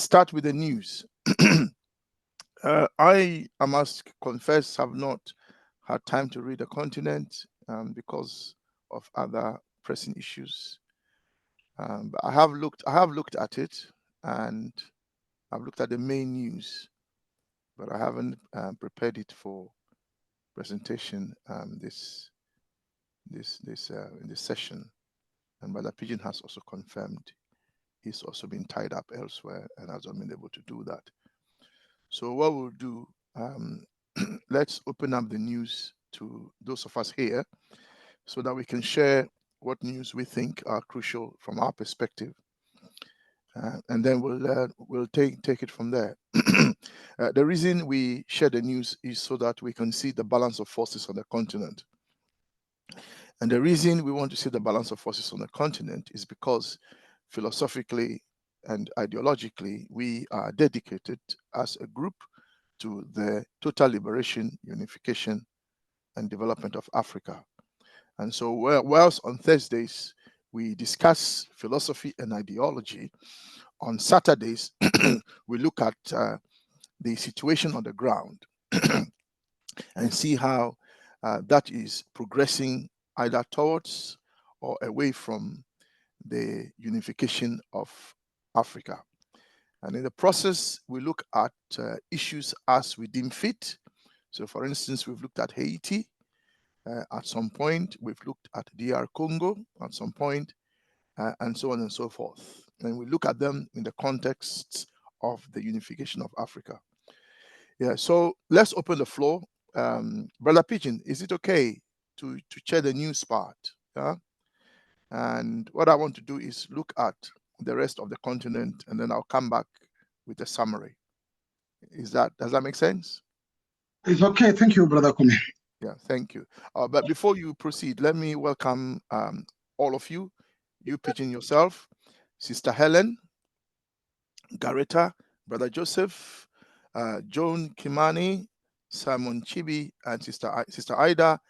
start with the news. I must confess, have not had time to read the continent because of other pressing issues. But I have looked at it, and I've looked at the main news, but I haven't prepared it for presentation in this session. And Brother Pigeon has also confirmed he's also been tied up elsewhere and has not been able to do that. So what we'll do, let's open up the news to those of us here so that we can share what news we think are crucial from our perspective. And then we'll take it from there. The reason we share the news is so that we can see the balance of forces on the continent. And the reason we want to see the balance of forces on the continent is because philosophically and ideologically, we are dedicated as a group to the total liberation, unification, and development of Africa. And so whilst on Thursdays, we discuss philosophy and ideology, on Saturdays, we look at the situation on the ground and see how that is progressing either towards or away from the unification of Africa. And in the process, we look at issues as we deem fit. So for instance, we've looked at Haiti. At some point, we've looked at DR Congo at some point, and so on and so forth. And we look at them in the context of the unification of Africa. Yeah, so let's open the floor. Brother Pigeon, is it okay to chair the news part? Yeah? And what I want to do is look at the rest of the continent, and then I'll come back with a summary. Does that make sense? It's okay. Thank you, Brother Kumi. Yeah, thank you. But before you proceed, let me welcome all of you. You, Pigeon, yourself, Sister Helen, Gareta, Brother Joseph, Joan Kimani, Simon Chibi, and Sister Ida,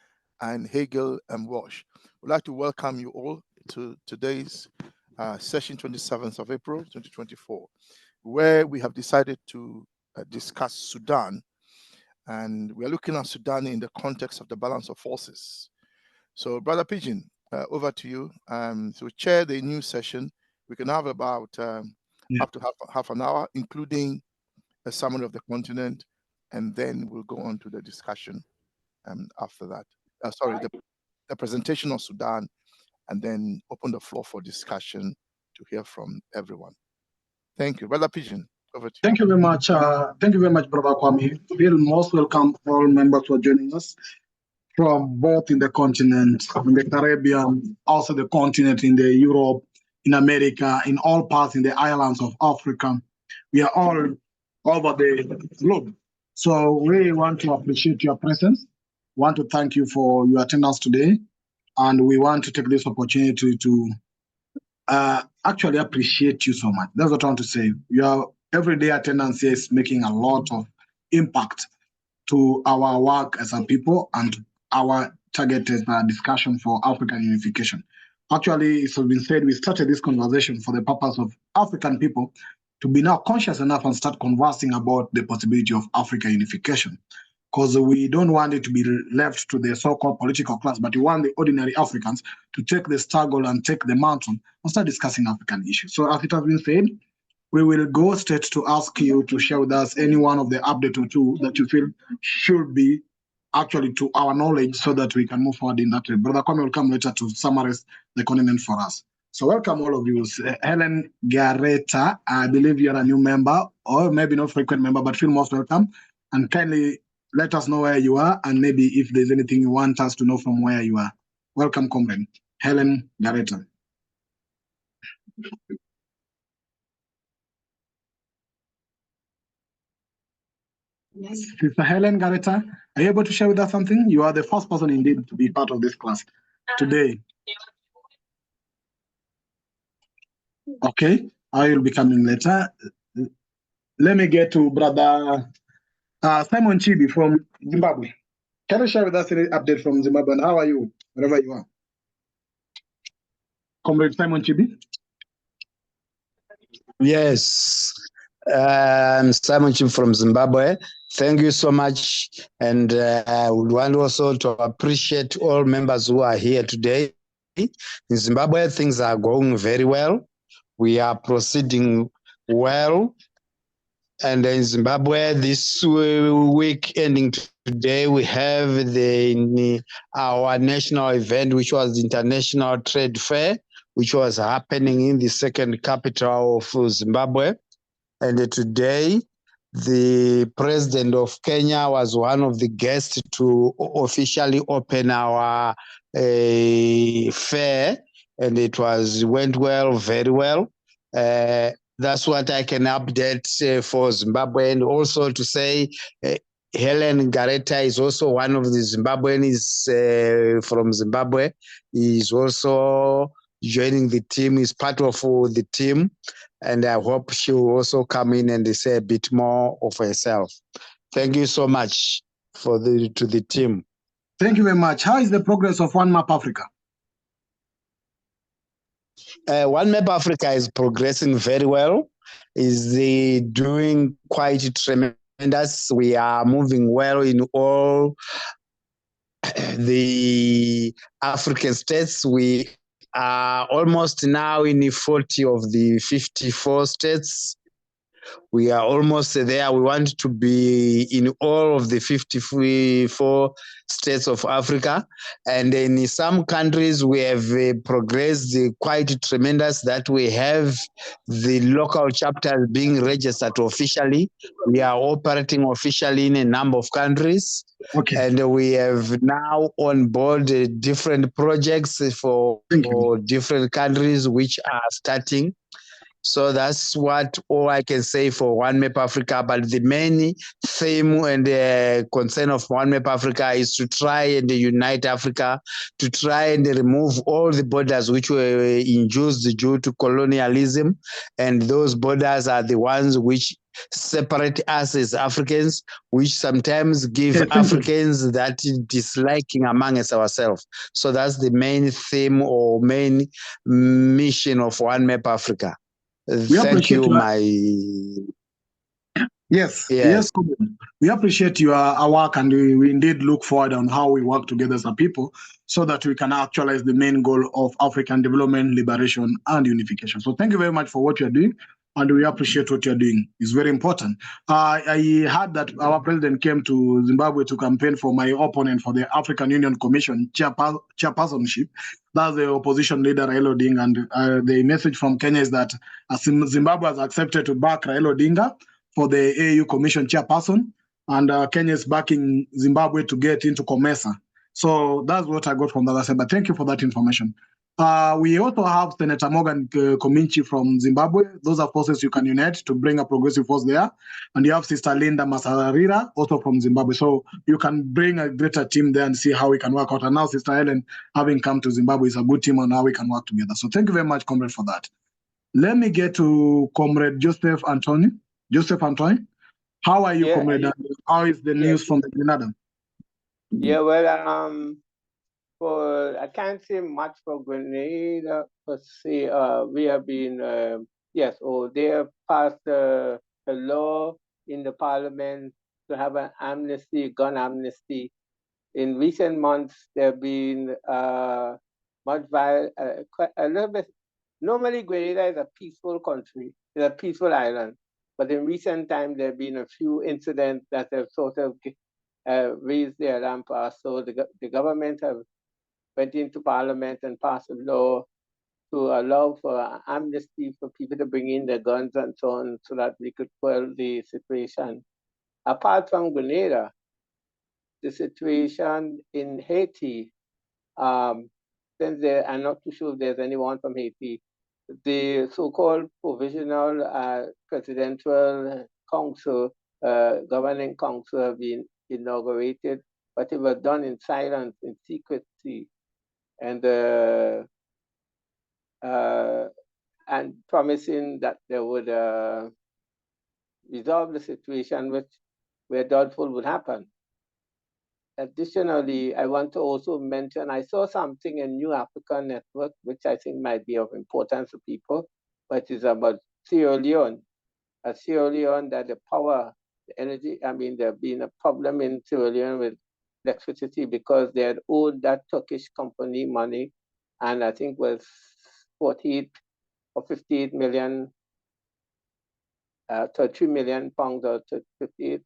and Hegel and Walsh. We'd like to welcome you all to today's session, 27th of April, 2024, where we have decided to discuss Sudan. And we're looking at Sudan in the context of the balance of forces. So, Brother Pigeon, over to you. So chair the news session. We can have about up to half an hour, including a summary of the continent, and then we'll go on to the discussion after that. The presentation of Sudan, and then open the floor for discussion to hear from everyone. Thank you. Brother Pigeon, over to you. Thank you very much. Thank you very much, Brother Kwame. We'll most welcome all members who are joining us from both in the continent, in the Caribbean, also the continent in the Europe, in America, in all parts in the islands of Africa. We are all over the globe. So we want to appreciate your presence. Want to thank you for your attendance today. And we want to take this opportunity to actually appreciate you so much. That's what I want to say. Your everyday attendance is making a lot of impact to our work as a people and our targeted discussion for African unification. Actually, it has been said we started this conversation for the purpose of African people to be now conscious enough and start conversing about the possibility of African unification. Because we don't want it to be left to the so-called political class, but we want the ordinary Africans to take the struggle and take the mountain and start discussing African issues. So as it has been said, we will go straight to ask you to share with us any one of the update or two that you feel should be actually to our knowledge so that we can move forward in that way. Brother Kwame will come later to summarize the continent for us. So welcome all of you. Helen Gareta, I believe you're a new member, or maybe not frequent member, but feel most welcome. And kindly let us know where you are, and maybe if there's anything you want us to know from where you are. Welcome, comrade. Helen Gareta. Sister Helen Gareta, are you able to share with us something? You are the first person indeed to be part of this class today. Okay, I will be coming later. Let me get to Brother Simon Chibi from Zimbabwe. Can you share with us any update from Zimbabwe, and how are you, wherever you are? Comrade Simon Chibi? Yes, I'm Simon Chim from Zimbabwe. Thank you so much. And I would want also to appreciate all members who are here today. In Zimbabwe, things are going very well. We are proceeding well. And in Zimbabwe, this week ending today, we have our national event, which was the International Trade Fair, which was happening in the second capital of Zimbabwe. And today, the president of Kenya was one of the guests to officially open our fair, and it went well, very well. That's what I can update for Zimbabwe, and also to say Helen Gareta is also one of the Zimbabweans from Zimbabwe. He's also joining the team, is part of the team, and I hope she will also come in and say a bit more of herself. Thank you so much to the team. Thank you very much. How is the progress of One Map Africa? One Map Africa is progressing very well. Is doing quite tremendous. We are moving well in all the African states. We are almost now in 40 of the 54 states. We are almost there. We want to be in all of the 54 states of Africa. And in some countries, we have progressed quite tremendous that we have the local chapters being registered officially. We are operating officially in a number of countries. Okay. And we have now on board different projects for different countries which are starting. So that's all I can say for One Map Africa. But the main theme and concern of One Map Africa is to try and unite Africa, to try and remove all the borders which were induced due to colonialism. And those borders are the ones which separate us as Africans, which sometimes give Africans that disliking amongst ourselves. So that's the main theme or main mission of One Map Africa. Thank you, Yes. We appreciate your work, and we indeed look forward on how we work together as a people so that we can actualize the main goal of African development, liberation, and unification. So thank you very much for what you're doing, and we appreciate what you're doing. It's very important. I heard that our president came to Zimbabwe to campaign for my opponent for the African Union Commission chairpersonship. That's the opposition leader, Raila Odinga. And the message from Kenya is that Zimbabwe has accepted to back Raila Odinga for the AU Commission chairperson, and Kenya is backing Zimbabwe to get into COMESA. So that's what I got from the other side. But thank you for that information. We also have Senator Morgan Kominchi from Zimbabwe. Those are forces you can unite to bring a progressive force there. And you have Sister Linda Masarira, also from Zimbabwe. So you can bring a greater team there and see how we can work out. And now Sister Helen, having come to Zimbabwe, is a good team on how we can work together. So thank you very much, Comrade, for that. Let me get to Comrade Joseph Anthony. Joseph Antoine, how are you, Comrade? How is the news from the Grenada? Yeah, well, I can't say much for Grenada per se. We have been, they have passed a law in the parliament to have an amnesty, gun amnesty. In recent months, there have been a little bit. Normally, Grenada is a peaceful country, it's a peaceful island. But in recent times, there have been a few incidents that have sort of raised the alarm pass. So the government have went into parliament and passed a law to allow for amnesty for people to bring in their guns and so on, so that we could quell the situation. Apart from Grenada, the situation in Haiti, since I'm not too sure if there's anyone from Haiti, the so-called provisional presidential council, governing council, have been inaugurated, but it was done in silence, in secrecy, and promising that they would resolve the situation, which we're doubtful would happen. Additionally, I want to also mention, I saw something in New African Network, which I think might be of importance to people, but it's about Sierra Leone. Sierra Leone that the power, the energy, there been a problem in Sierra Leone with electricity because they had owed that Turkish company money, and I think was 48 or 58 million, 3 million pounds or 58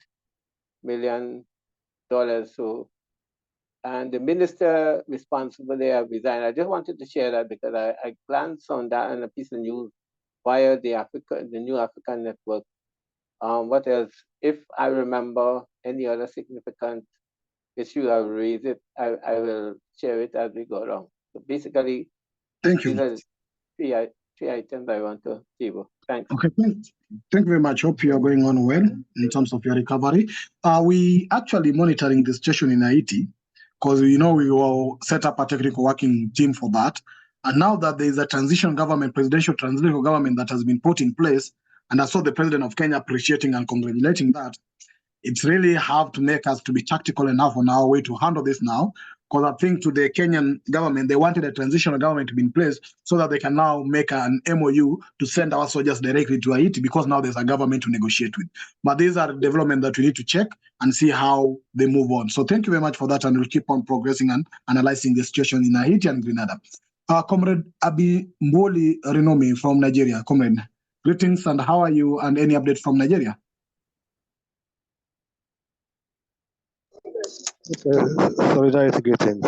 million dollars. So, and the minister responsible there resigned. I just wanted to share that because I glanced on that in a piece of news via the New African Network. What else? If I remember any other significant issue, I will raise it. I will share it as we go along. So basically, Thank these you. are three items I want to table. Thanks. Okay, thank you very much. Hope you are going on well in terms of your recovery. We actually monitoring the situation in Haiti because we will set up a technical working team for that. And now that there is a transition government, presidential transitional government that has been put in place, and I saw the president of Kenya appreciating and congratulating that, it's really hard to make us to be tactical enough on our way to handle this now. Because I think to the Kenyan government, they wanted a transitional government to be in place so that they can now make an MOU to send our soldiers directly to Haiti because now there's a government to negotiate with. But these are developments that we need to check and see how they move on. So thank you very much for that, and we'll keep on progressing and analyzing the situation in Haiti and Grenada. Comrade Abi Mboli Renomi from Nigeria. Comrade, greetings, and how are you, and any update from Nigeria? Solidarity greetings.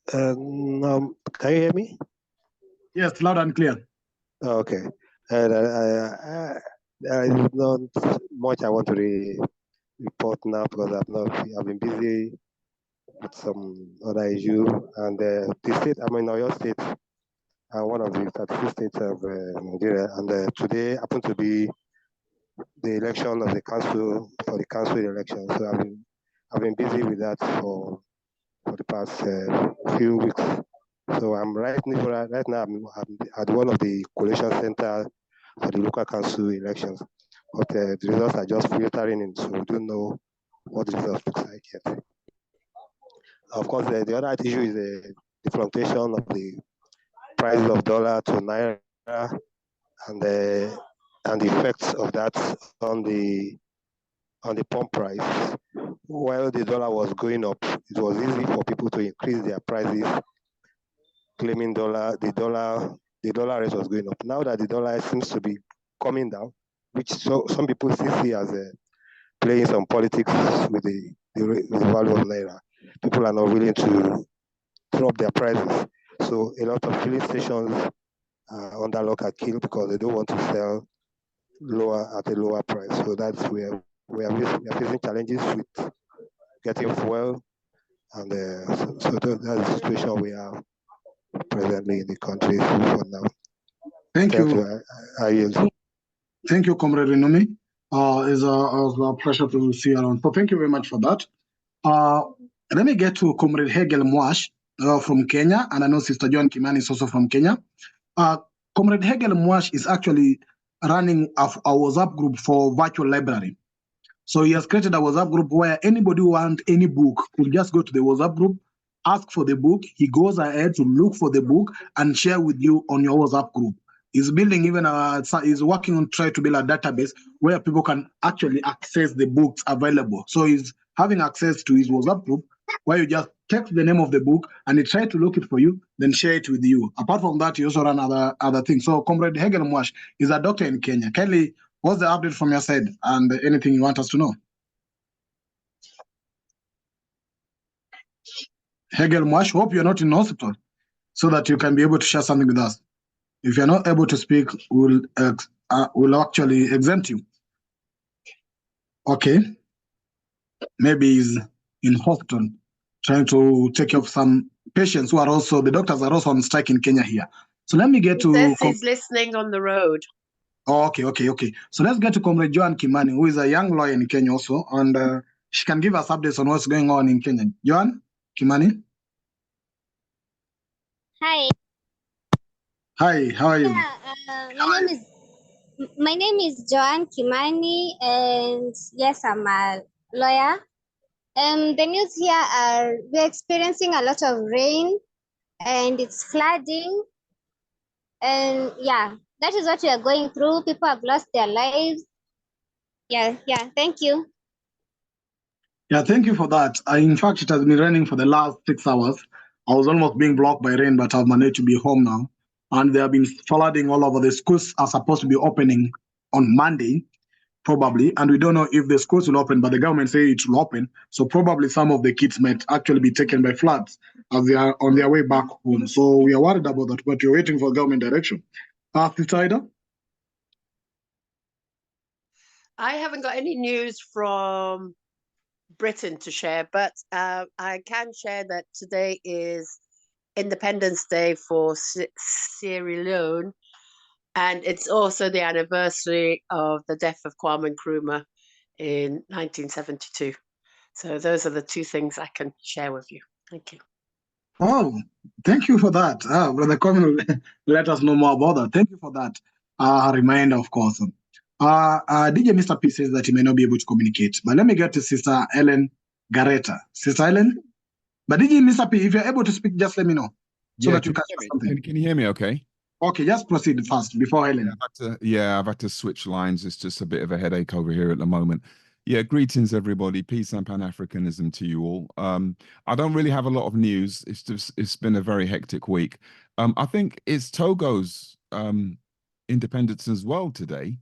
Can you hear me? Yes, loud and clear. Okay. And there is not much I want to report now because I've been busy with some other issue. And the state, I'm in Oyo State, one of the 32 states of Nigeria. And today happened to be the election of the council for the council election. So I've been busy with that for the past few weeks. So I'm right now I'm at one of the collation centers for the local council elections. But the results are just filtering in, so we don't know what the results looks like yet. Of course, the other issue is the fluctuation of the price of dollar to naira and the effects of that on the pump price. While the dollar was going up, it was easy for people to increase their prices, claiming the dollar rate was going up. Now that the dollar seems to be coming down, which some people still see as playing some politics with the value of naira, people are not willing to drop their prices. So a lot of filling stations are under lock and key because they don't want to sell at a lower price. So that's where we are facing challenges with getting fuel, and so that's the situation we are presently in the country for now. Thank you. I yield. Thank you, Comrade Renomi. It's a pleasure to see you around. So thank you very much for that. Let me get to Comrade Hegel Mwash from Kenya, and I know Sister Joan Kimani is also from Kenya. Comrade Hegel Mwash is actually running a WhatsApp group for virtual library. So he has created a WhatsApp group where anybody who wants any book could just go to the WhatsApp group, ask for the book. He goes ahead to look for the book and share with you on your WhatsApp group. He's building he's working on trying to build a database where people can actually access the books available. So he's having access to his WhatsApp group where you just text the name of the book and he try to look it for you, then share it with you. Apart from that, he also run other things. So Comrade Hegel Mwash is a doctor in Kenya. Kelly, what's the update from your side and anything you want us to know? Hegel Mwash, hope you're not in hospital so that you can be able to share something with us. If you're not able to speak, we'll actually exempt you. Okay. Maybe he's in hospital trying to take care of some patients who are also, the doctors are also on strike in Kenya here. So let me get to... This is listening on the road. Oh, okay. So let's get to Comrade Joan Kimani, who is a young lawyer in Kenya also, and she can give us updates on what's going on in Kenya. Joan Kimani? Hi. Hi, how are you? Yeah, my name is Joan Kimani, and yes, I'm a lawyer. The news here are we're experiencing a lot of rain, and it's flooding. And yeah, That is what we are going through. People have lost their lives. Yeah, thank you. Yeah, thank you for that. In fact, it has been raining for the last 6 hours. I was almost being blocked by rain, but I've managed to be home now. And they have been flooding all over. The schools are supposed to be opening on Monday, probably. And we don't know if the schools will open, but the government say it will open. So probably some of the kids might actually be taken by floods as they are on their way back home. So we are worried about that, but we're waiting for government direction. Sister Ida? I haven't got any news from Britain to share, but I can share that today is Independence Day for Sierra Leone, and it's also the anniversary of the death of Kwame Nkrumah in 1972. So those are the two things I can share with you. Thank you. Oh, thank you for that. Brother Common, let us know more about that. Thank you for that reminder, of course. DJ Mr. P says that he may not be able to communicate, but let me get to Sister Ellen Gareta. Sister Ellen? But DJ Mr. P, if you're able to speak, just let me know so that you can say something. Can you hear me okay? Okay, just proceed fast before Ellen. I've had to switch lines. It's just a bit of a headache over here at the moment. Yeah, greetings everybody. Peace and Pan-Africanism to you all. I don't really have a lot of news. It's been a very hectic week. I think it's Togo's independence as well today.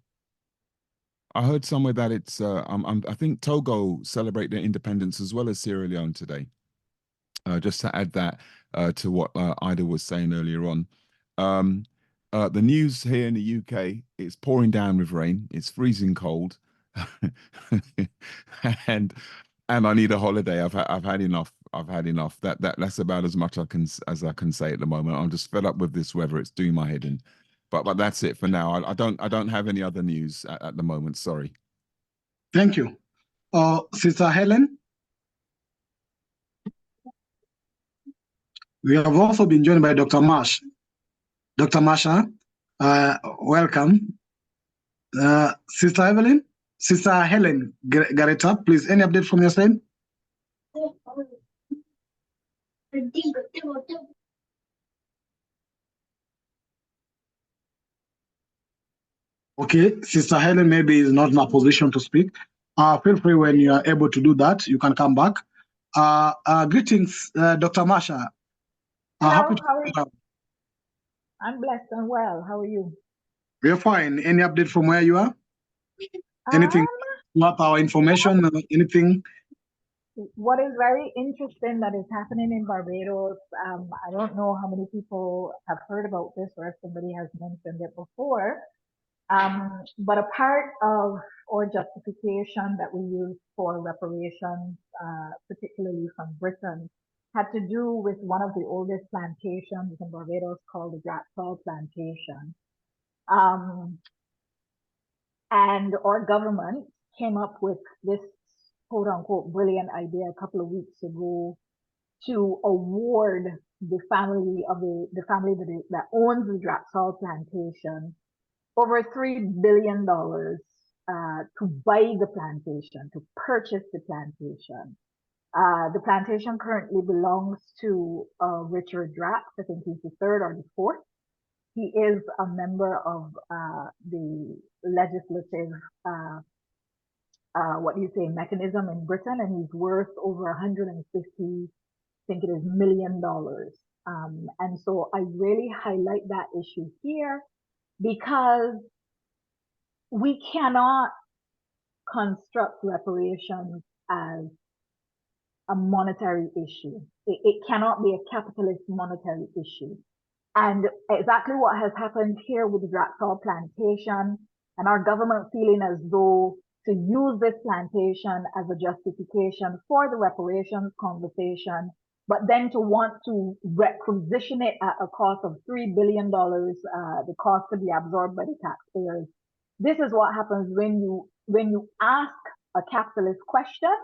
I heard somewhere that it's I think Togo celebrate their independence as well as Sierra Leone today. Just to add that to what Ida was saying earlier on. The news here in the UK, it's pouring down with rain. It's freezing cold, and I need a holiday. I've had enough. I've had enough. That's about as much as I can say at the moment. I'm just fed up with this weather. It's doing my head in. But that's it for now. I don't have any other news at the moment. Sorry. Thank you, Sister Helen. We have also been joined by Dr. Marsh. Dr. Marsha, welcome. Sister Evelyn, Sister Helen Gareta, please, any update from your side? Okay, Sister Helen maybe is not in a position to speak. Feel free when you are able to do that, you can come back. Greetings, Dr. Marsha. Hello, how are you? I'm blessed and well. How are you? We're fine. Any update from where you are? Anything about our information? Anything? What is very interesting that is happening in Barbados, I don't know how many people have heard about this or if somebody has mentioned it before, but a part of our justification that we use for reparations, particularly from Britain, had to do with one of the oldest plantations in Barbados called the Draxall Plantation. And our government came up with this quote unquote brilliant idea a couple of weeks ago to award the family of the family that owns the Draxall Plantation over $3 billion to buy the plantation, to purchase the plantation. The plantation currently belongs to Richard Drax. I think he's the third or the fourth. He is a member of the legislative, mechanism in Britain, and he's worth over 150, I think it is, $1 million. And so I really highlight that issue here because we cannot construct reparations as a monetary issue. It cannot be a capitalist monetary issue. And exactly what has happened here with the Draxall Plantation and our government feeling as though to use this plantation as a justification for the reparations conversation, but then to want to requisition it at a cost of $3 billion, the cost to be absorbed by the taxpayers. This is what happens when you ask a capitalist question,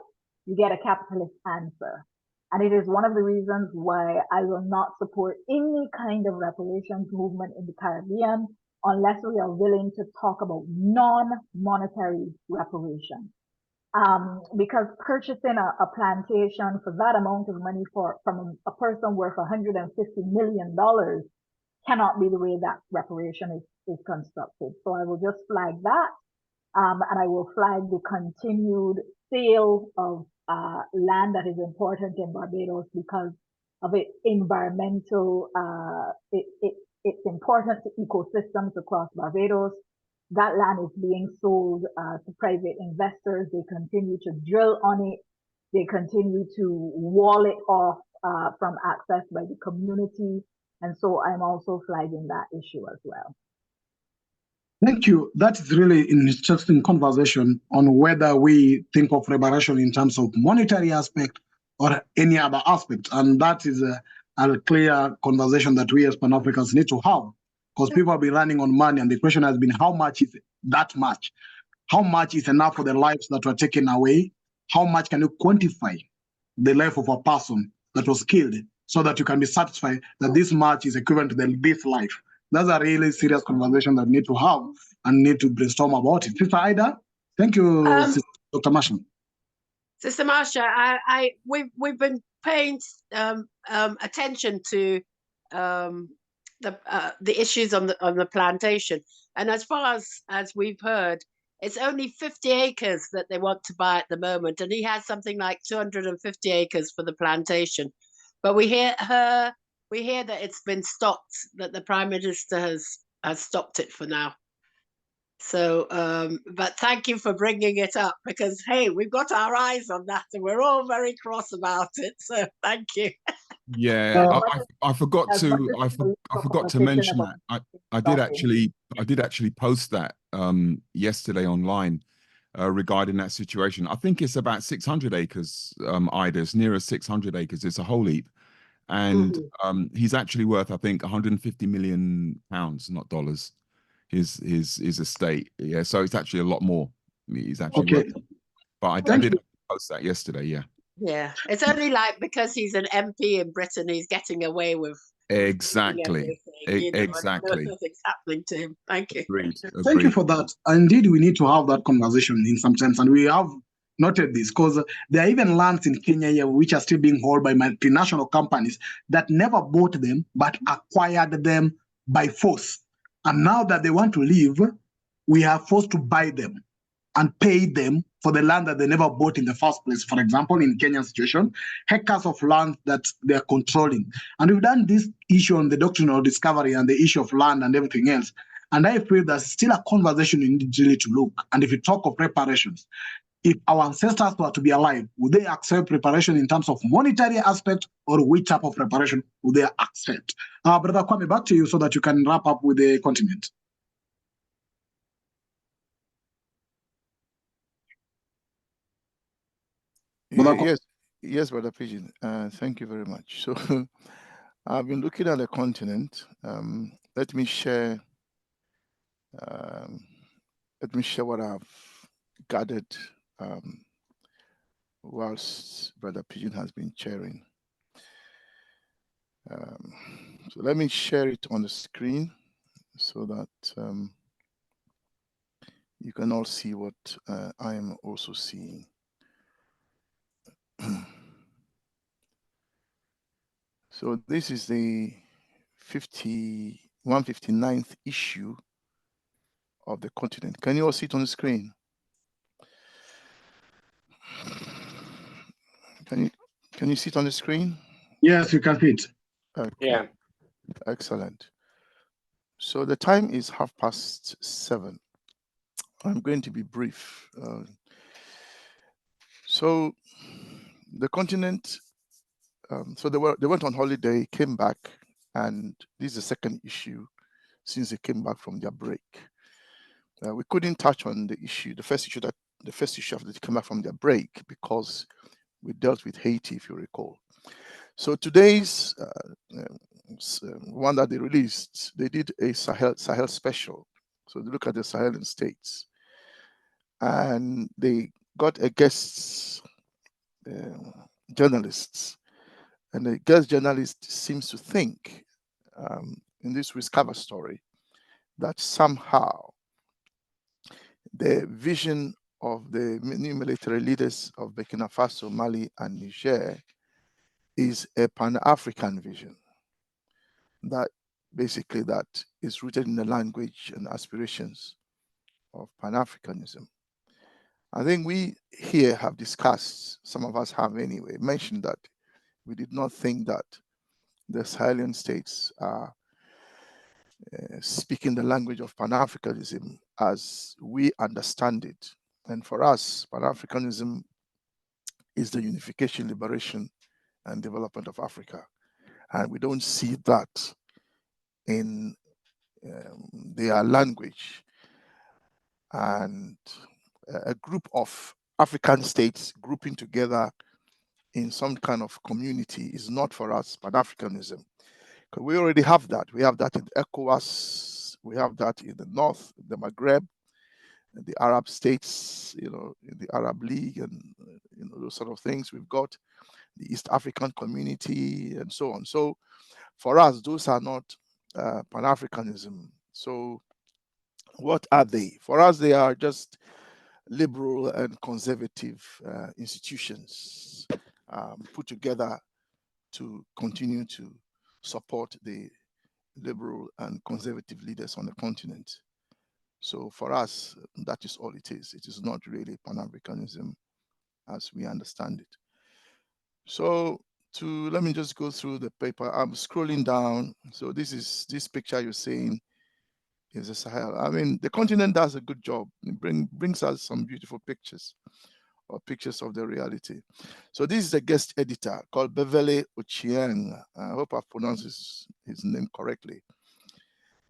you get a capitalist answer. And it is one of the reasons why I will not support any kind of reparations movement in the Caribbean unless we are willing to talk about non-monetary reparations. Because purchasing a plantation for that amount of money from a person worth $150 million cannot be the way that reparation is constructed. So I will just flag that. And I will flag the continued sale of land that is important in Barbados because of its environmental, it's important to ecosystems across Barbados. That land is being sold to private investors. They continue to drill on it. They continue to wall it off from access by the community. And so I'm also flagging that issue as well. Thank you. That is really an interesting conversation on whether we think of reparation in terms of monetary aspect or any other aspect. And that is a clear conversation that we as Pan-Africans need to have, because people have been running on money, and the question has been, how much is that much? How much is enough for the lives that were taken away? How much can you quantify the life of a person that was killed so that you can be satisfied that this much is equivalent to this life? That's a really serious conversation that we need to have and need to brainstorm about it. Sister Ida, thank you, Sister Dr. Marshall. Sister Marsha, we've been paying attention to the issues on the plantation, and as far as we've heard, it's only 50 acres that they want to buy at the moment, and he has something like 250 acres for the plantation. But we hear that it's been stopped, that the Prime Minister has stopped it for now. So, but thank you for bringing it up, because, hey, we've got our eyes on that and we're all very cross about it. So thank you. Yeah, I forgot to mention that. I did actually post that yesterday online regarding that situation. I think it's about 600 acres, Ida. It's nearer 600 acres. It's a whole heap. And he's actually worth, I think, 150 million pounds, not dollars. His estate. Yeah, so it's actually a lot more. He's actually worth. But I did post that yesterday. Yeah. Yeah, it's only like because he's an MP in Britain, he's getting away with exactly. Exactly. Nothing's happening to him. Thank you. Agreed. Thank you for that. Indeed, we need to have that conversation in some sense, and we have noted this because there are even lands in Kenya here which are still being held by multinational companies that never bought them but acquired them by force. And now that they want to leave, we are forced to buy them and pay them for the land that they never bought in the first place. For example, in Kenyan situation, hectares of land that they are controlling. And we've done this issue on the doctrinal discovery and the issue of land and everything else. And I feel there's still a conversation we need really to look. And if you talk of reparations, if our ancestors were to be alive, would they accept reparation in terms of monetary aspect, or which type of reparation would they accept? Brother Kwame, back to you so that you can wrap up with the continent. Yes, Brother Pigeon. Thank you very much. So I've been looking at the continent. Let me share what I've gathered whilst Brother Pigeon has been sharing. So let me share it on the screen so that you can all see what I am also seeing. So this is the 159th issue of the continent. Can you all see it on the screen? Can you see it on the screen? Yes, you can see it. Okay. Yeah. Excellent. So the time is 7:30. I'm going to be brief. So the continent, so they went on holiday, came back, and this is the second issue since they came back from their break. We couldn't touch on the first issue after they came back from their break, because we dealt with Haiti, if you recall. So today's one that they released, they did a Sahel special. So they look at the Sahelian states, and they got a guest journalists, and the guest journalist seems to think in this week's cover story that somehow the vision of the new military leaders of Burkina Faso, Mali, and Niger is a Pan-African vision. That basically that is rooted in the language and aspirations of Pan-Africanism. I think we here have discussed, some of us have anyway, mentioned that we did not think that the Sahelian states are speaking the language of Pan-Africanism as we understand it. And for us, Pan-Africanism is the unification, liberation, and development of Africa. And we don't see that in their language. And a group of African states grouping together in some kind of community is not for us Pan-Africanism. Because we already have that. We have that in ECOWAS, we have that in the North, the Maghreb, the Arab states, in the Arab League and those sort of things. We've got the East African community and so on. So for us, those are not Pan-Africanism. So what are they? For us, they are just liberal and conservative institutions put together to continue to support the liberal and conservative leaders on the continent. So for us, that is all it is. It is not really Pan-Africanism as we understand it. So let me just go through the paper. I'm scrolling down. So this picture you're seeing is the Sahel. I mean, the continent does a good job. It brings us some beautiful pictures, or pictures of the reality. So this is a guest editor called Beverly Ochieng. I hope I've pronounced his name correctly.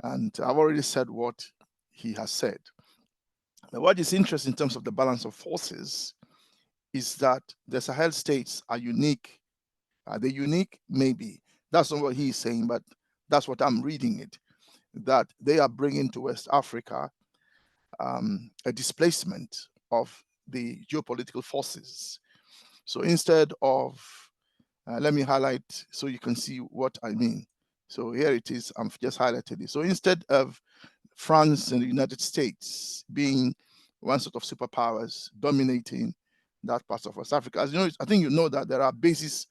And I've already said what he has said. Now, what is interesting in terms of the balance of forces is that the Sahel states are unique. Are they unique? Maybe. That's not what he's saying, but that's what I'm reading it, that they are bringing to West Africa a displacement of the geopolitical forces. So instead of, let me highlight so you can see what I mean. So here it is, I've just highlighted it. So instead of France and the United States being one sort of superpowers dominating that part of West Africa, as you know, I think you know that there are bases,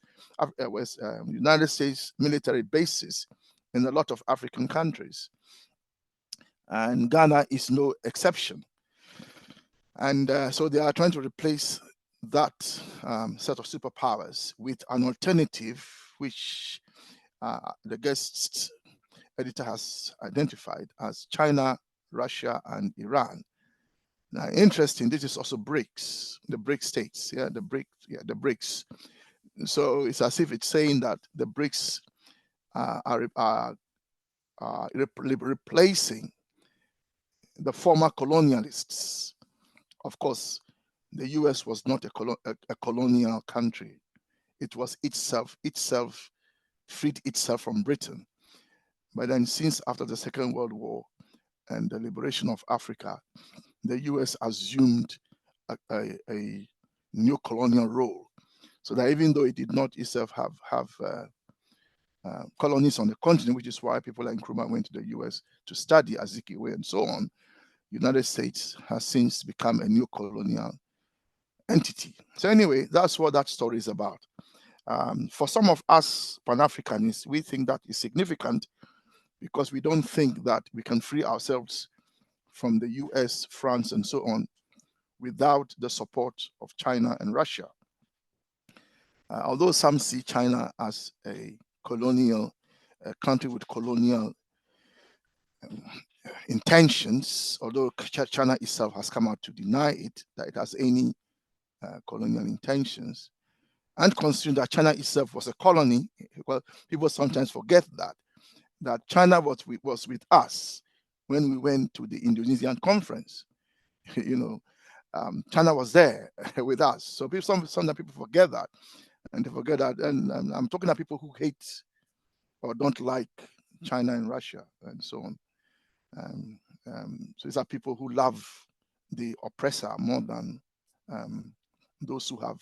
United States military bases in a lot of African countries. And Ghana is no exception. And so they are trying to replace that set of superpowers with an alternative, which the guest editor has identified as China, Russia, and Iran. Now, interesting, this is also BRICS, the BRICS states, the BRICS. So it's as if it's saying that the BRICS are replacing the former colonialists. Of course, the US was not a colonial country. It was itself freed itself from Britain. But then since after the Second World War and the liberation of Africa, the US assumed a new colonial role. So that even though it did not itself have colonies on the continent, which is why people like Nkrumah went to the US to study Azikiwe and so on, United States has since become a new colonial entity. So anyway, that's what that story is about. For some of us Pan-Africanists, we think that is significant because we don't think that we can free ourselves from the US, France, and so on without the support of China and Russia. Although some see China as a country with colonial intentions, although China itself has come out to deny it, that it has any colonial intentions, and considering that China itself was a colony, well, people sometimes forget that China was with us when we went to the Indonesian conference. China was there with us. So sometimes people forget that, and they forget that. And I'm talking about people who hate or don't like China and Russia and so on. So these are people who love the oppressor more than those who have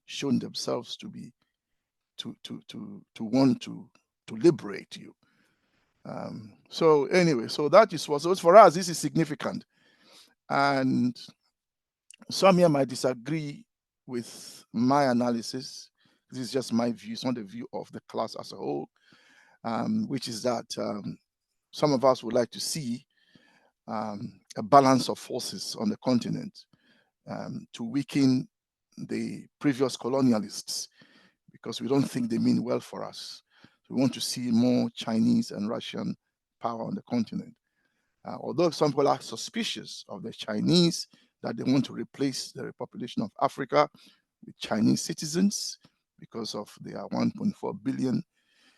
shown themselves to be to want to liberate you. So anyway, so that is what. So for us, this is significant, and some here might disagree with my analysis. This is just my view. It's not the view of the class as a whole. which is that some of us would like to see a balance of forces on the continent to weaken the previous colonialists, because we don't think they mean well for us. So we want to see more Chinese and Russian power on the continent. Although some people are suspicious of the Chinese, that they want to replace the population of Africa with Chinese citizens because of their 1.4 billion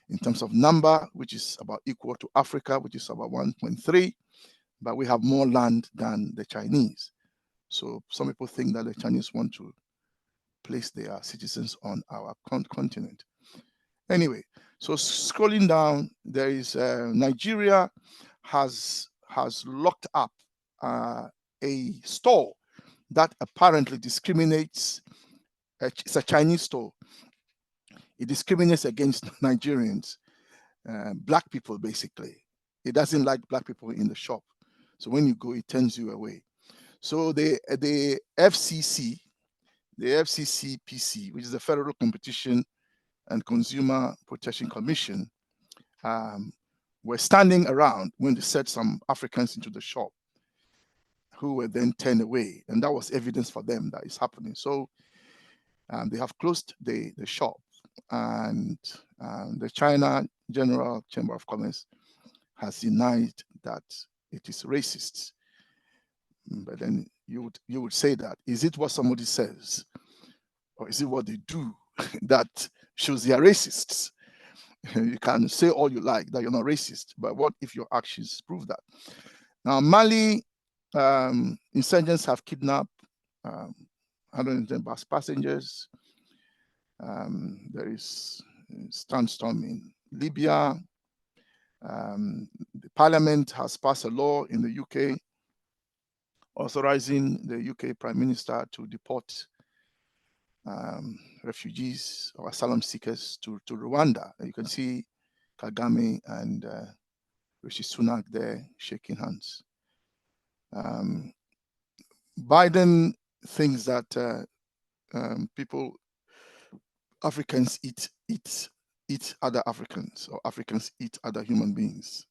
in terms of number, which is about equal to Africa, which is about 1.3, but we have more land than the Chinese. So some people think that the Chinese want to place their citizens on our continent. Anyway, so scrolling down, there is Nigeria has locked up a store that apparently discriminates. It's a Chinese store. It discriminates against Nigerians, black people basically. It doesn't like black people in the shop. So when you go, it turns you away. So the FCC, the FCCPC, which is the Federal Competition and Consumer Protection Commission, were standing around when they set some Africans into the shop who were then turned away. And that was evidence for them that is happening. So they have closed the shop, and the China General Chamber of Commerce has denied that it is racist. But then you would say that, is it what somebody says, or is it what they do that shows they are racists? You can say all you like that you're not racist, but what if your actions prove that? Now, Mali insurgents have kidnapped 110 bus passengers. There is sandstorm in Libya. The parliament has passed a law in the UK authorizing the UK Prime Minister to deport refugees or asylum seekers to Rwanda. You can see Kagame and Rishi Sunak there shaking hands. Biden thinks that Africans eat other Africans, or Africans eat other human beings.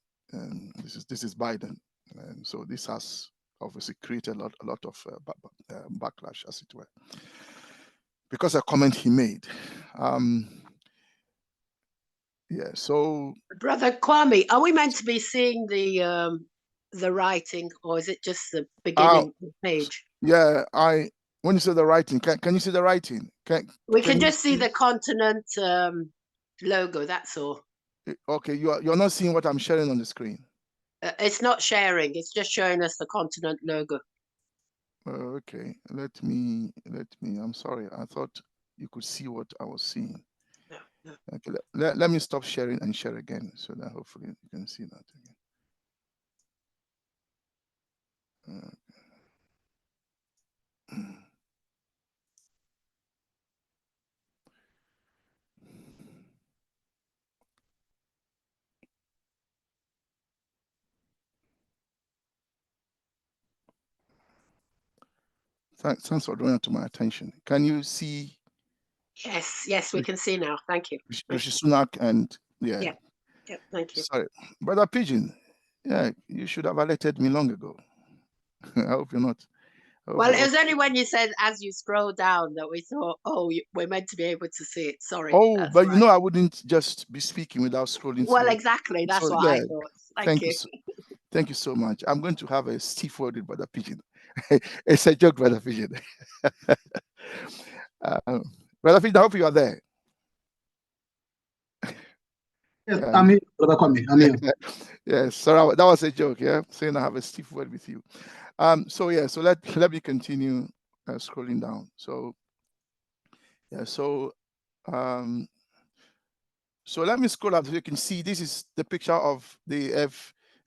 This is Biden, and so this has obviously created a lot of backlash, as it were, because a comment he made. Yeah. So, Brother Kwame, are we meant to be seeing the writing, or is it just the beginning page? Yeah, when you say the writing, can you see the writing? We can just see the continent logo. That's all. Okay, you're not seeing what I'm sharing on the screen. It's not sharing. It's just showing us the continent logo. Okay, let me. I'm sorry. I thought you could see what I was seeing. No. Okay, let me stop sharing and share again, so that hopefully you can see that again. Thanks for drawing it to my attention. Can you see? Yes, we can see now. Thank you. Rishi Sunak and Yeah, thank you. Sorry, Brother Pigeon. Yeah, you should have alerted me long ago. I hope you're not. Well, it was only when you said, as you scroll down, that we thought, oh, we're meant to be able to see it. Sorry. Oh, but right. I wouldn't just be speaking without scrolling. Well, exactly. That's what I thought. Thank you. Thank you so much. I'm going to have a stiff word with Brother Pigeon. It's a joke, Brother Pigeon. Brother Pigeon, I hope you are there. Yes, I'm here, Brother Kwame. I'm here. Yes, sorry, that was a joke. Yeah, saying I have a stiff word with you. So let me continue scrolling down. So let me scroll up so you can see. This is the picture of the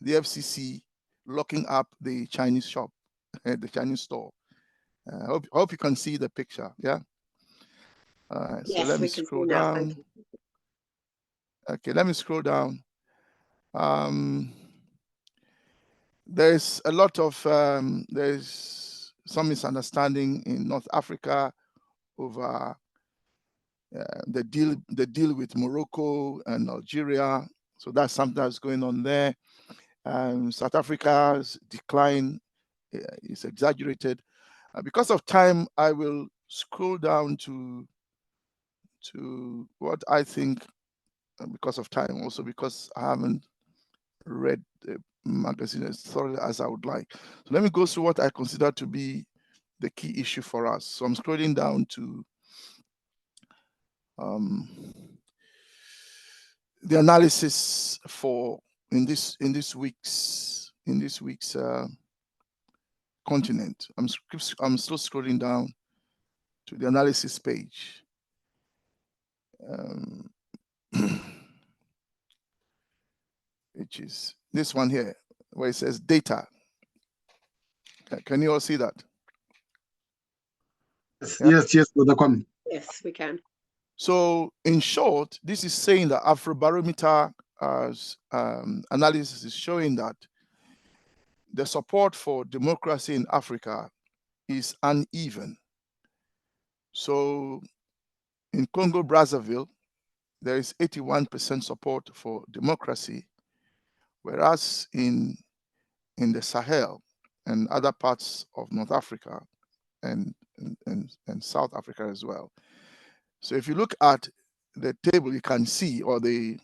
FCC locking up the Chinese shop, the Chinese store. I hope you can see the picture. Yeah. So let me scroll down. Okay, let me scroll down. There's a lot of there's some misunderstanding in North Africa over the deal with Morocco and Algeria So that's something that's going on there. South Africa's decline is exaggerated. Because of time, I will scroll down to what I think, because of time, also because I haven't read the magazine as thoroughly as I would like. So let me go through what I consider to be the key issue for us. So I'm scrolling down to the analysis for in this week's continent. I'm still scrolling down to the analysis page. Which is this one here, where it says data. Can you all see that? Yes, Brother Kwame. Yes, we can. So in short, this is saying that Afrobarometer analysis is showing that the support for democracy in Africa is uneven. So in Congo Brazzaville, there is 81% support for democracy, whereas in the Sahel and other parts of North Africa and South Africa as well. So if you look at the table, you can see, or the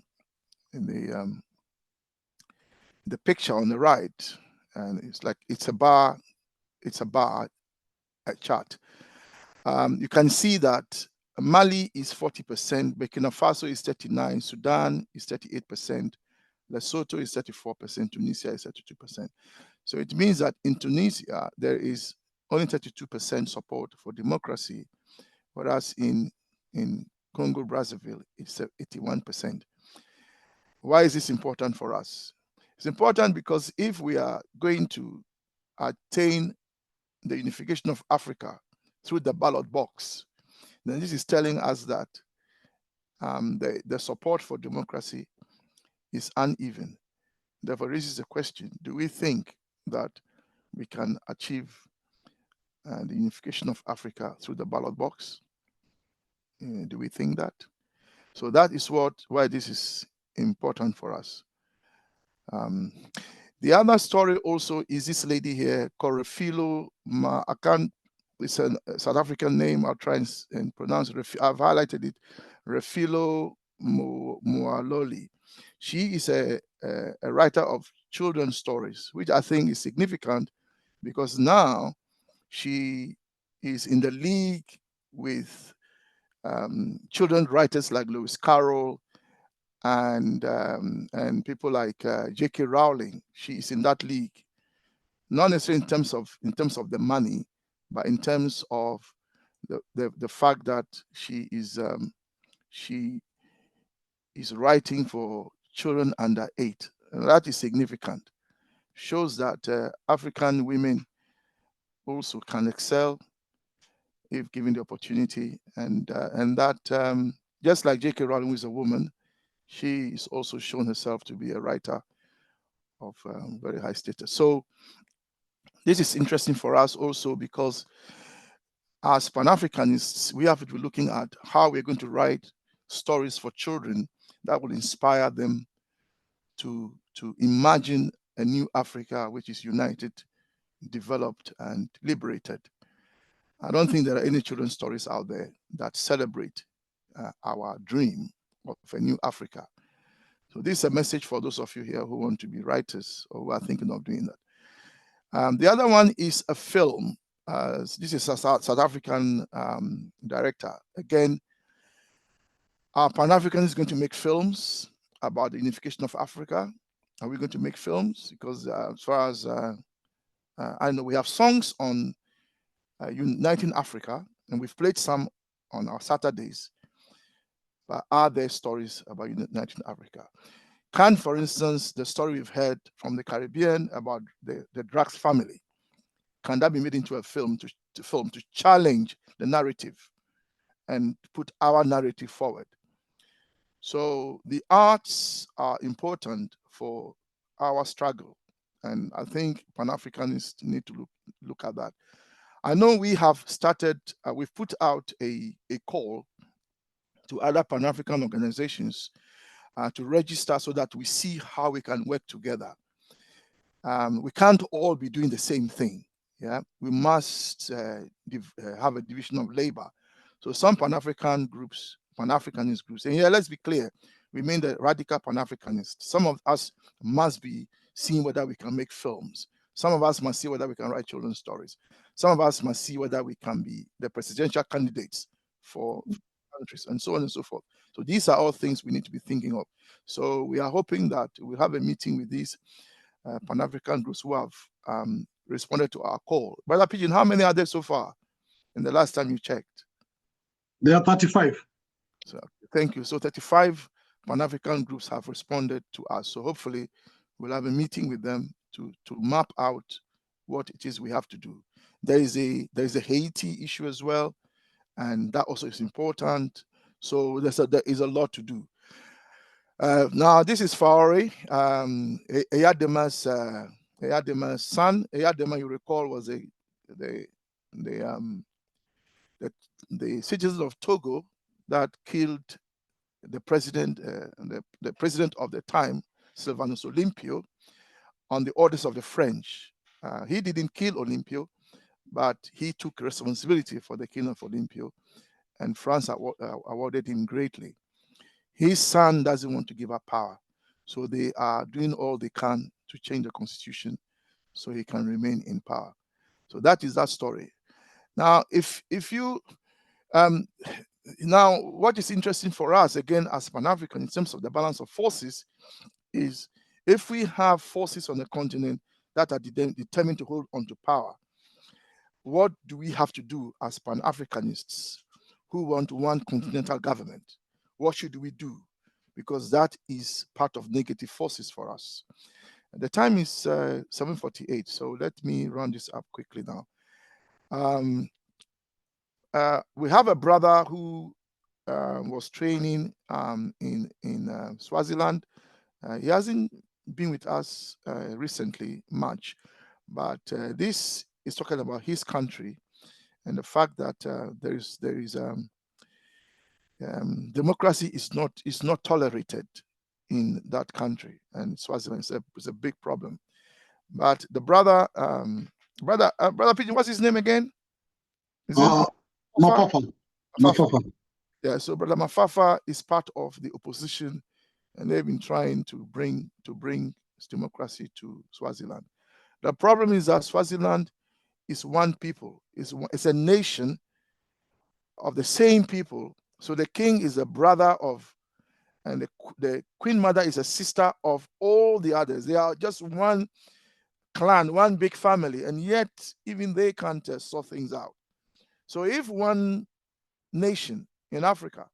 picture on the right, and it's a bar chart. You can see that Mali is 40%, Burkina Faso is 39%, Sudan is 38%, Lesotho is 34%, Tunisia is 32%. So it means that in Tunisia, there is only 32% support for democracy, whereas in Congo Brazzaville, it's 81%. Why is this important for us? It's important because if we are going to attain the unification of Africa through the ballot box, then this is telling us that the support for democracy is uneven. Therefore, raises the question, do we think that we can achieve the unification of Africa through the ballot box? Do we think that? So that is why this is important for us. The other story also is this lady here, Korofilo Maakan. It's a South African name. I'll try and pronounce it. I've highlighted it. Refilo Mualoli. She is a writer of children's stories, which I think is significant because now she is in the league with children writers like Lewis Carroll and people like J.K. Rowling. She is in that league, not necessarily in terms of the money, but in terms of the fact that she is writing for children under 8, and that is significant. Shows that African women also can excel if given the opportunity, and that just like J.K. Rowling, who is a woman, she is also shown herself to be a writer of very high status. So this is interesting for us also because as Pan-Africanists, we have to be looking at how we're going to write stories for children that will inspire them to imagine a new Africa which is united, developed, and liberated. I don't think there are any children's stories out there that celebrate our dream of a new Africa. So this is a message for those of you here who want to be writers or who are thinking of doing that. The other one is a film. This is a South African director. Again, are Pan-Africans going to make films about the unification of Africa? Are we going to make films? Because as far as I know, we have songs on Uniting Africa, and we've played some on our Saturdays. But are there stories about Uniting Africa? Can, for instance, the story we've heard from the Caribbean about the Drax family, can that be made into a film to challenge the narrative and put our narrative forward? So the arts are important for our struggle, and I think Pan-Africanists need to look at that. I know we have started, we've put out a call to other Pan-African organizations to register so that we see how we can work together. We can't all be doing the same thing. Yeah, we must have a division of labor. So some Pan-African groups, Pan-Africanist groups, and yeah, let's be clear, we mean the radical Pan-Africanists. Some of us must be seeing whether we can make films. Some of us must see whether we can write children's stories. Some of us must see whether we can be the presidential candidates for countries, and so on and so forth. So these are all things we need to be thinking of. So we are hoping that we'll have a meeting with these Pan-African groups who have responded to our call. Brother Pigeon, how many are there so far in the last time you checked? There are 35. So thank you. So 35 Pan-African groups have responded to us. So hopefully we'll have a meeting with them to map out what it is we have to do. There is a Haiti issue as well, and that also is important. So there is a lot to do. Now this is Faori, Eyadema's son. Eyadema, you recall, was the citizens of Togo that killed the president, the president of the time, Sylvanus Olympio, on the orders of the French. He didn't kill Olympio, but he took responsibility for the killing of Olympio, and France awarded him greatly. His son doesn't want to give up power, so they are doing all they can to change the constitution so he can remain in power. So that is that story. Now, if you now, what is interesting for us, again, as Pan-African, in terms of the balance of forces, is if we have forces on the continent that are determined to hold on to power, what do we have to do as Pan-Africanists who want one continental government? What should we do? Because that is part of negative forces for us. The time is 7:48, so let me run this up quickly now. We have a brother who was training in Swaziland. He hasn't been with us recently much, but this is talking about his country and the fact that there is democracy is not tolerated in that country, and Swaziland is a big problem. But the brother Pigeon, what's his name again? Is it Mafafa? Mafafa. Yeah, so Brother Mafafa is part of the opposition, and they've been trying to bring democracy to Swaziland. The problem is that Swaziland is one people, it's a nation of the same people. So the king is a brother of, and the queen mother is a sister of all the others. They are just one clan, one big family, and yet even they can't sort things out. So if one nation in Africa,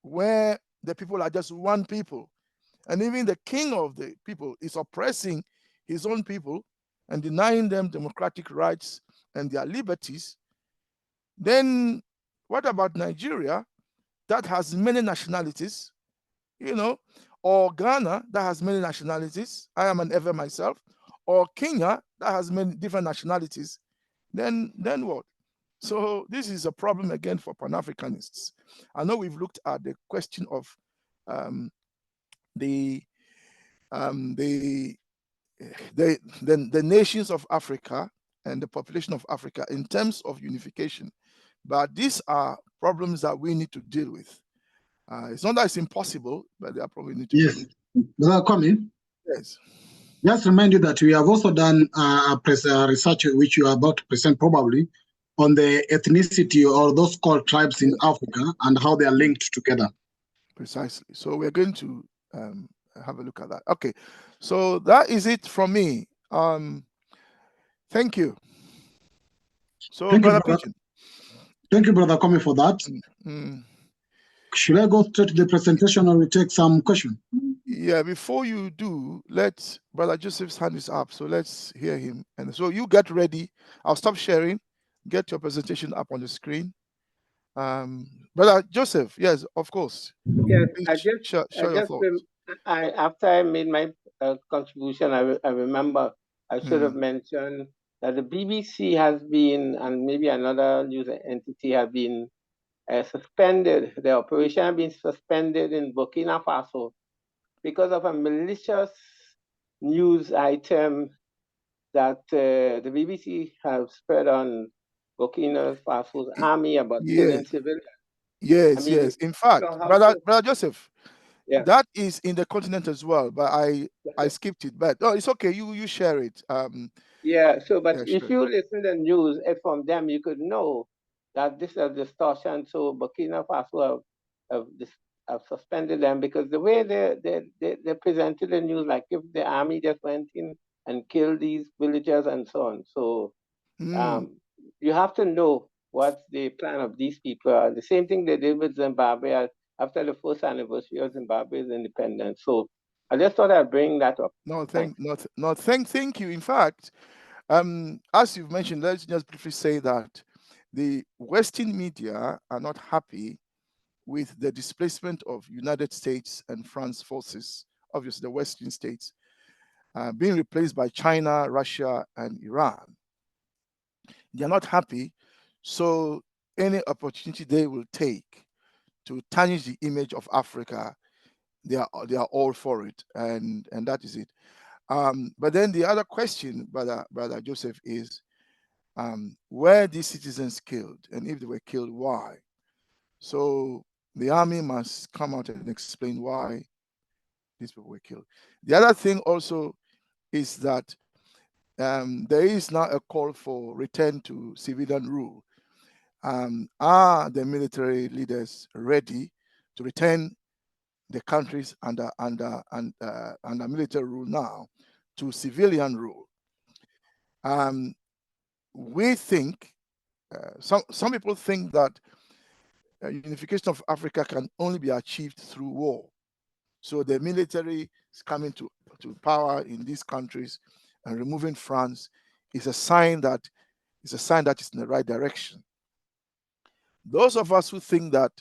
where the people are just one people, and even the king of the people is oppressing his own people and denying them democratic rights and their liberties, then what about Nigeria that has many nationalities, or Ghana that has many nationalities? I am an Ever myself, or Kenya that has many different nationalities. Then what? So this is a problem again for Pan-Africanists. I know we've looked at the question of the nations of Africa and the population of Africa in terms of unification, but these are problems that we need to deal with. It's not that it's impossible, but they are probably need to. Yes, Brother Kwame. Yes. Just remind you that we have also done research, which you are about to present probably, on the ethnicity or those called tribes in Africa and how they are linked together. Precisely. So we're going to have a look at that. Okay. So that is it from me. Thank you. So, thank Brother you, Pigeon. Thank you, Brother Kwame, for that. Should I go straight to the presentation or we take some questions? Yeah, before you do, let Brother Joseph's hand is up. So let's hear him. And so you get ready. I'll stop sharing. Get your presentation up on the screen. Brother Joseph, yes, of course. Yes, please share your thoughts. After I made my contribution, I remember I should have mentioned that the BBC has been, and maybe another news entity have been suspended. The operation has been suspended in Burkina Faso because of a malicious news item that the BBC have spread on Burkina Faso's army about killing Yes, civilians. yes, mean, yes. In fact, so how brother to- Joseph, yeah. that is in the continent as well, but I skipped it. But no, it's okay. You share it. Yeah, so but Yeah, if sure. you listen to the news from them, you could know that this is a distortion. So Burkina Faso have suspended them because the way they presented the news, like if the army just went in and killed these villagers and so on. So you have to know what the plan of these people are. The same thing they did with Zimbabwe after the first anniversary of Zimbabwe's independence. So I just thought I'd bring that up. Thank you. In fact, as you've mentioned, let's just briefly say that the Western media are not happy with the displacement of United States and France forces, obviously the Western states, being replaced by China, Russia, and Iran. They are not happy, so any opportunity they will take to tarnish the image of Africa, they are all for it, and that is it. But then the other question, brother Joseph, is were these citizens killed, and if they were killed, why? So the army must come out and explain why these people were killed. The other thing also is that there is now a call for return to civilian rule. Are the military leaders ready to return the countries under military rule now to civilian rule? We think some people think that unification of Africa can only be achieved through war. So the military is coming to power in these countries and removing France is a sign that is in the right direction. Those of us who think that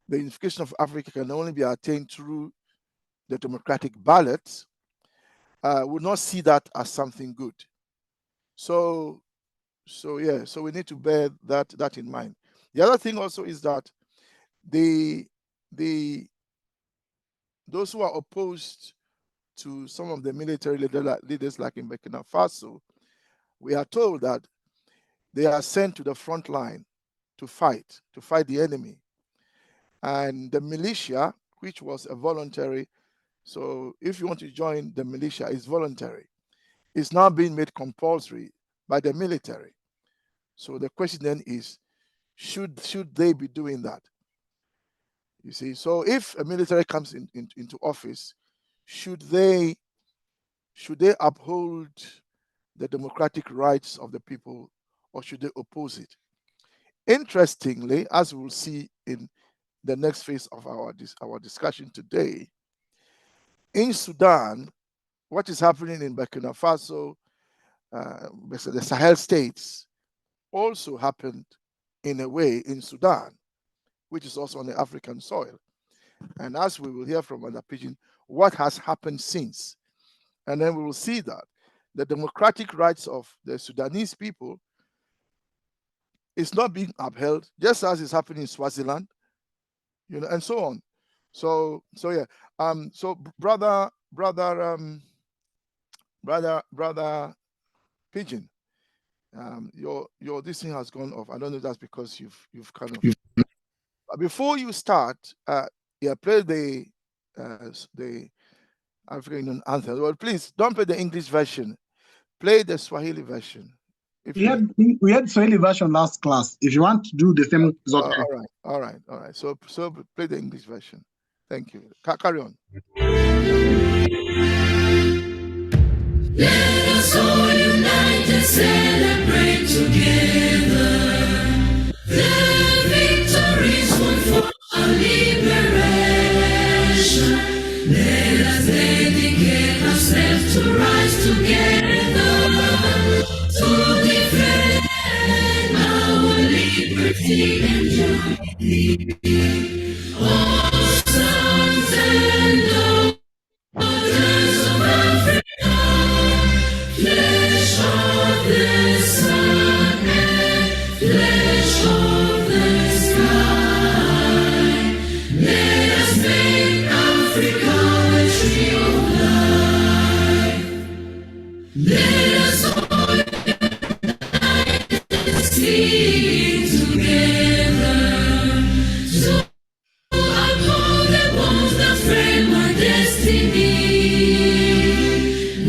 the unification of Africa can only be attained through the democratic ballots would not see that as something good. So we need to bear that in mind. The other thing also is that those who are opposed to some of the military leaders like in Burkina Faso, we are told that they are sent to the front line to fight the enemy. And the militia, which was a voluntary, so if you want to join the militia, it's voluntary, is now being made compulsory by the military. So the question then is, should they be doing that? You see, so if a military comes into office, should they uphold the democratic rights of the people, or should they oppose it? Interestingly, as we'll see in the next phase of our discussion today, in Sudan, what is happening in Burkina Faso, the Sahel states, also happened in a way in Sudan, which is also on the African soil. And as we will hear from Mother Pigeon, what has happened since. And then we will see that the democratic rights of the Sudanese people is not being upheld, just as is happening in Swaziland, and so on. So yeah. So brother Pigeon, your this thing has gone off. I don't know if that's because you've kind of. Before you start, play the African anthem. Well, please don't play the English version. Play the Swahili version. We had Swahili version last class. If you want to do the same, it's okay. All right. So play the English version. Thank you. Carry on. Let us all unite and celebrate together the victories won for our liberation. Let us dedicate ourselves to rise together to defend our liberty and unity. All sons and daughters of Africa, flesh of the sun and flesh of the sky. sing together. So uphold the bonds that frame our destiny.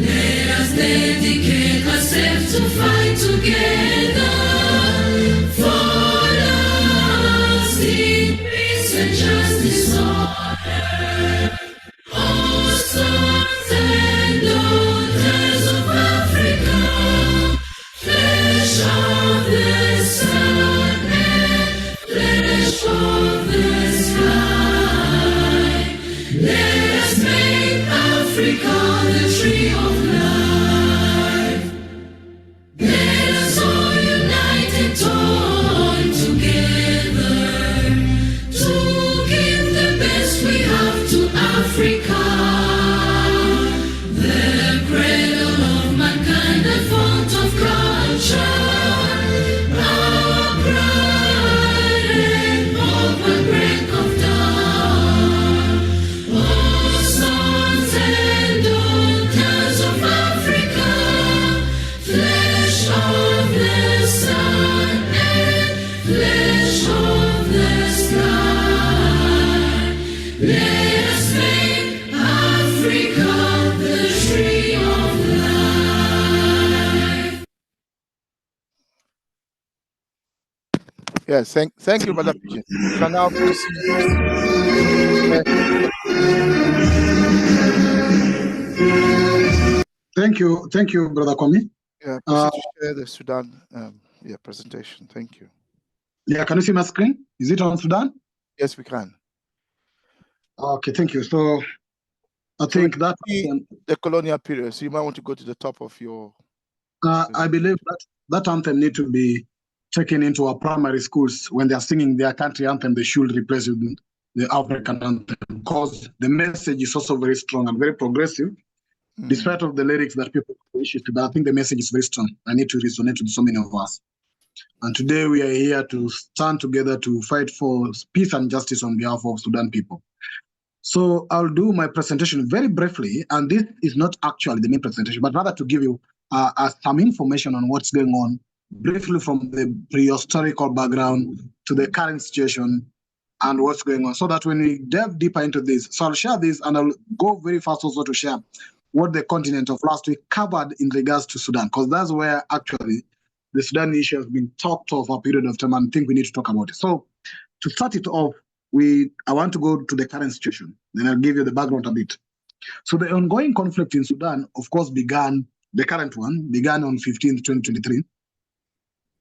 Let us dedicate ourselves to fight together for lasting peace and justice on earth. Oh, sons and daughters of Africa, flesh of the sun and flesh of the sky, let us make Africa the tree of life. Let us all unite and join together to give the best we have to Africa, the cradle of mankind, the font of culture, our pride and hope and break of dawn. Oh, sons and daughters of Africa, flesh of the sun and flesh of the sky, let us make Africa the tree of life. Yes, thank you, Brother Pigeon. You can now proceed. Thank you, Brother Kwame. Yeah, proceed to share the Sudan presentation. Thank you. Yeah, can you see my screen? Is it on Sudan? Yes, we can. Okay, thank you. So I think that the colonial period. So you might want to go to the top of your. I believe that anthem need to be taken into our primary schools when they are singing their country anthem. They should replace it with the African anthem because the message is also very strong and very progressive. Despite of the lyrics that people issue to, but I think the message is very strong. I need to resonate with so many of us. And today we are here to stand together to fight for peace and justice on behalf of Sudan people. So I'll do my presentation very briefly, and this is not actually the main presentation, but rather to give you some information on what's going on, briefly from the prehistorical background to the current situation and what's going on, so that when we delve deeper into this, so I'll share this and I'll go very fast also to share what the continent of last week covered in regards to Sudan, because that's where actually the Sudan issue has been talked of for a period of time, and I think we need to talk about it. So to start it off, I want to go to the current situation, then I'll give you the background a bit. So the ongoing conflict in Sudan, of course, the current one began on 15th, 2023,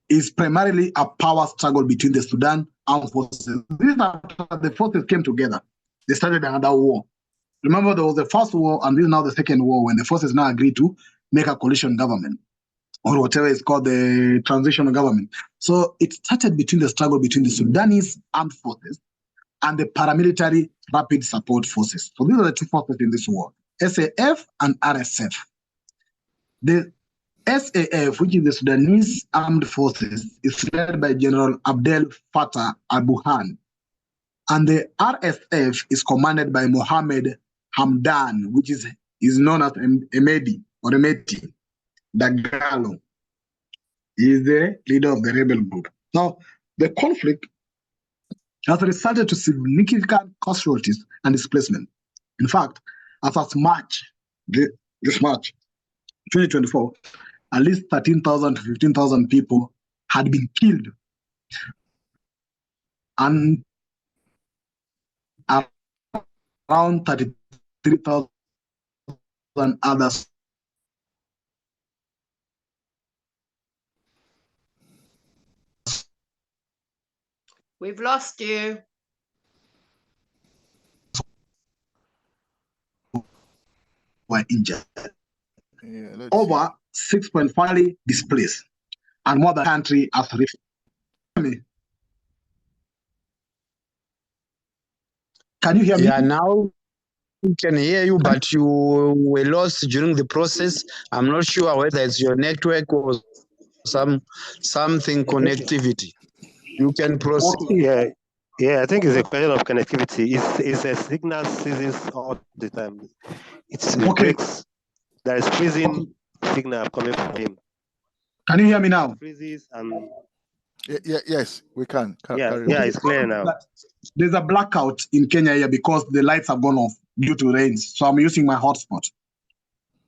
is primarily a power struggle between the Sudan armed forces. This after the forces came together, they started another war. Remember, there was the first war, and this is now the second war, when the forces now agreed to make a coalition government, or whatever is called the transitional government. So it started between the struggle between the Sudanese armed forces and the paramilitary rapid support forces. So these are the two forces in this war, SAF and RSF. The SAF, which is the Sudanese armed forces, is led by General Abdel Fattah al-Burhan. And the RSF is commanded by Mohammed Hamdan, which is known as Emedi or Emeti Dagalo. He is the leader of the rebel group. Now, the conflict has resulted to significant casualties and displacement. In fact, as of March, this March 2024, at least 13,000 to 15,000 people had been killed, and around 33,000 others We've lost you. were injured. Yeah, Over 6.5 displaced, and more than the country has reached. Can you hear me? Yeah, now we can hear you, but you were lost during the process. I'm not sure whether it's your network or something connectivity. You can proceed. Yeah, I think it's a question of connectivity. It's a signal ceases all the time. It breaks. There is freezing signal coming from him. Can you hear me now? Freezes and Yes, we can. Yeah, Carry on. yeah, it's clear now. There's a blackout in Kenya here because the lights have gone off due to rains. So I'm using my hotspot.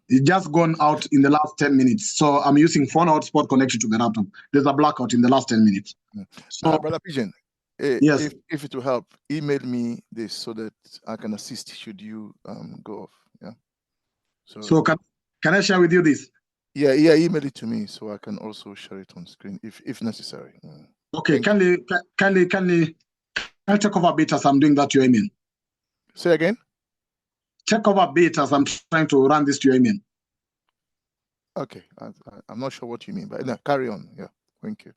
It's just gone out in the last 10 minutes. So I'm using phone hotspot connected to the laptop. There's a blackout in the last 10 minutes. So Brother Pigeon, yes. if it will help, email me this so that I can assist should you go off. Yeah. So can I share with you this? Yeah, email it to me so I can also share it on screen if necessary. Okay, kindly take over a bit as I'm doing that to your email. Say again? Take over a bit as I'm trying to run this to your email. Okay, I'm not sure what you mean, but no, carry on. Yeah, thank you.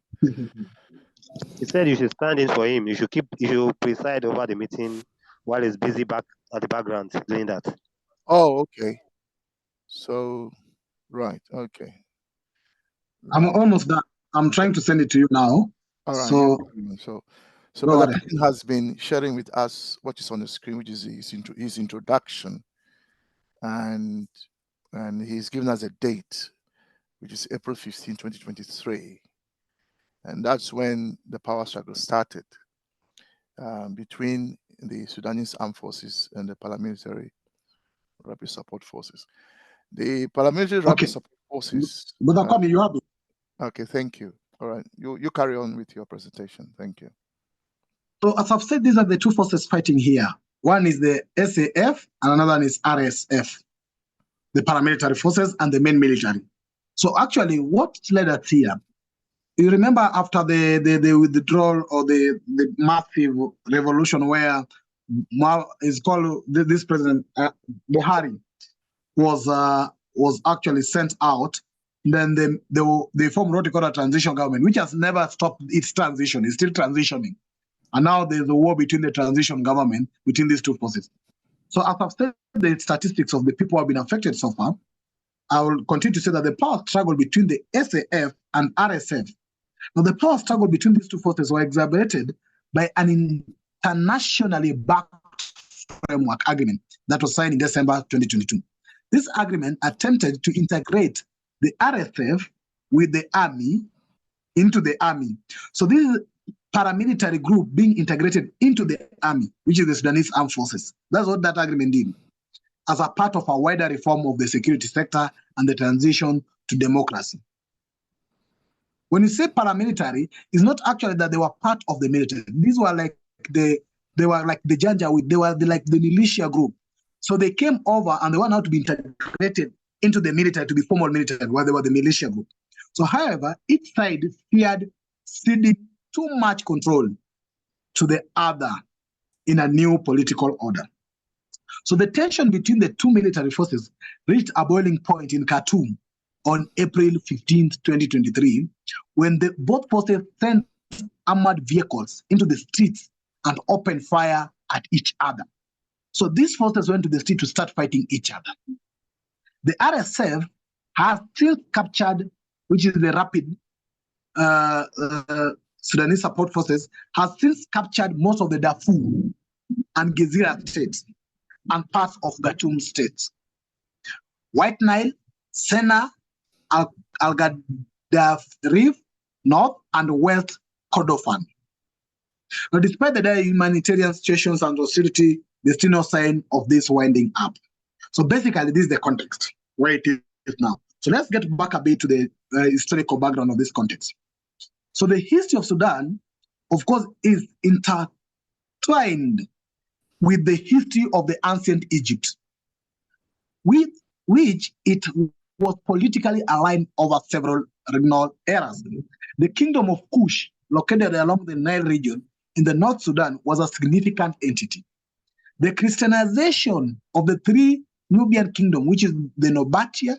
He said you should stand in for him. You should preside over the meeting while he's busy back at the background doing that. Oh, okay. So, right, okay. I'm almost done. I'm trying to send it to you now. All right. So Brother Pigeon has been sharing with us what is on the screen, which is his introduction, and he's given us a date, which is April 15, 2023, and that's when the power struggle started between the Sudanese armed forces and the paramilitary rapid support forces. The paramilitary rapid support forces. Brother Kwame, you have it. Okay, thank you. All right, you carry on with your presentation. Thank you. So as I've said, these are the two forces fighting here. One is the SAF and another one is RSF, the paramilitary forces and the main military. So actually, what led us here? You remember after the withdrawal or the massive revolution where is called this president Buhari was actually sent out. Then they formed what they call a transition government, which has never stopped its transition. It's still transitioning. And now there's a war between the transition government, between these two forces. So as I've said the statistics of the people who have been affected so far, I will continue to say that the power struggle between the SAF and RSF. Now, the power struggle between these two forces were exacerbated by an internationally backed framework agreement that was signed in December 2022. This agreement attempted to integrate the RSF with the army into the army. So this is paramilitary group being integrated into the army, which is the Sudanese Armed Forces. That's what that agreement did, as a part of a wider reform of the security sector and the transition to democracy. When you say paramilitary, it's not actually that they were part of the military. These were like the Janjaweed, they were like the militia group. So they came over and they were now to be integrated into the military, to be formal military, where they were the militia group. So however, each side feared ceding too much control to the other in a new political order. So the tension between the two military forces reached a boiling point in Khartoum on April 15, 2023, when both forces sent armored vehicles into the streets and opened fire at each other. So these forces went to the street to start fighting each other. The RSF has still captured, which is the rapid Sudanese support forces, has since captured most of the Darfur and Gezira states and parts of Khartoum states. White Nile, Sena, Al-Gadarif, North, and West Kordofan. Now, despite the humanitarian situations and hostility, there's still no sign of this winding up. So basically, this is the context where it is now. So let's get back a bit to the historical background of this context. So the history of Sudan, of course, is intertwined with the history of the ancient Egypt, with which it was politically aligned over several regional eras. The kingdom of Kush, located along the Nile region in the North Sudan, was a significant entity. The Christianization of the three Nubian kingdoms, which is the Nobatia,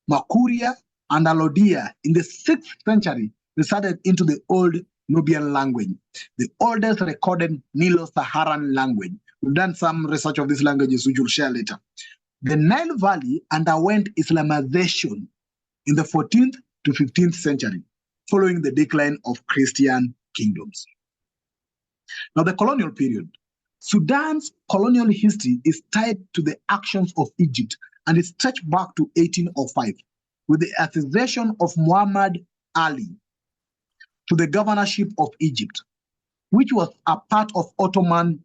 Makuria, and Alodia, in the 6th century, resulted into the Old Nubian language, the oldest recorded Nilo-Saharan language. We've done some research of these languages, which we'll share later. The Nile Valley underwent Islamization in the 14th to 15th century, following the decline of Christian kingdoms. Now, the colonial period. Sudan's colonial history is tied to the actions of Egypt, and it stretched back to 1805 with the accession of Muhammad Ali. to the governorship of Egypt, which was a part of Ottoman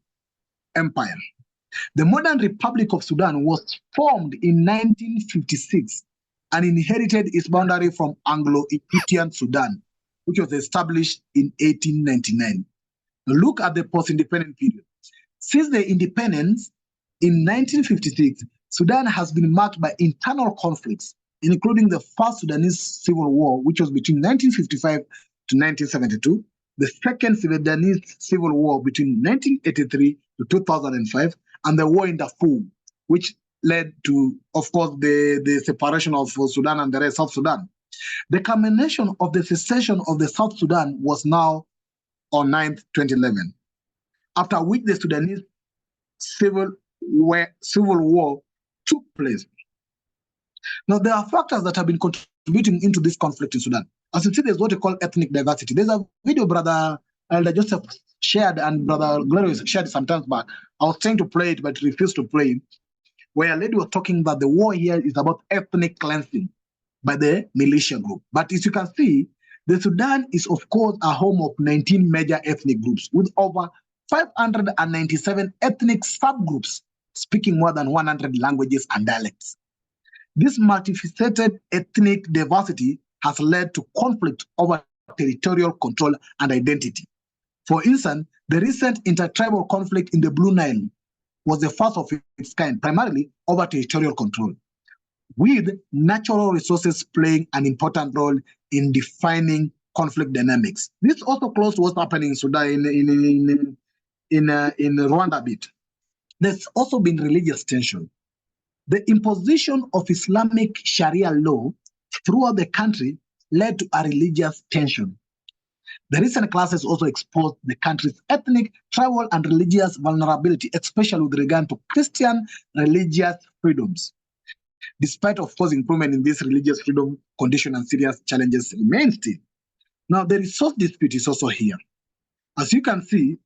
Empire. The modern Republic of Sudan was formed in 1956 and inherited its boundary from Anglo-Egyptian Sudan, which was established in 1899. Now look at the post-independent period. Since the independence in 1956, Sudan has been marked by internal conflicts, including the First Sudanese Civil War, which was between 1955 to 1972, the Second Sudanese Civil War between 1983 to 2005, and the war in Darfur, which led to, of course, the separation of Sudan and the rest of Sudan. The culmination of the secession of the South Sudan was now on 9th, 2011, after which the Sudanese Civil War took place. Now, there are factors that have been contributing into this conflict in Sudan. As you see, there's what we call ethnic diversity. There's a video Brother Elder Joseph shared and Brother Glorious shared sometimes back. I was trying to play it, but refused to play it, where a lady was talking that the war here is about ethnic cleansing by the militia group. But as you can see, the Sudan is, of course, a home of 19 major ethnic groups with over 597 ethnic subgroups speaking more than 100 languages and dialects. This multifaceted ethnic diversity has led to conflict over territorial control and identity. For instance, the recent intertribal conflict in the Blue Nile was the first of its kind, primarily over territorial control, with natural resources playing an important role in defining conflict dynamics. This also close to what's happening in Sudan, in Rwanda a bit. There's also been religious tension. The imposition of Islamic Sharia law throughout the country led to a religious tension. The recent clashes also exposed the country's ethnic, tribal, and religious vulnerability, especially with regard to Christian religious freedoms. Despite, of course, improvement in this religious freedom condition and serious challenges remain still. Now, the resource dispute is also here. As you can see,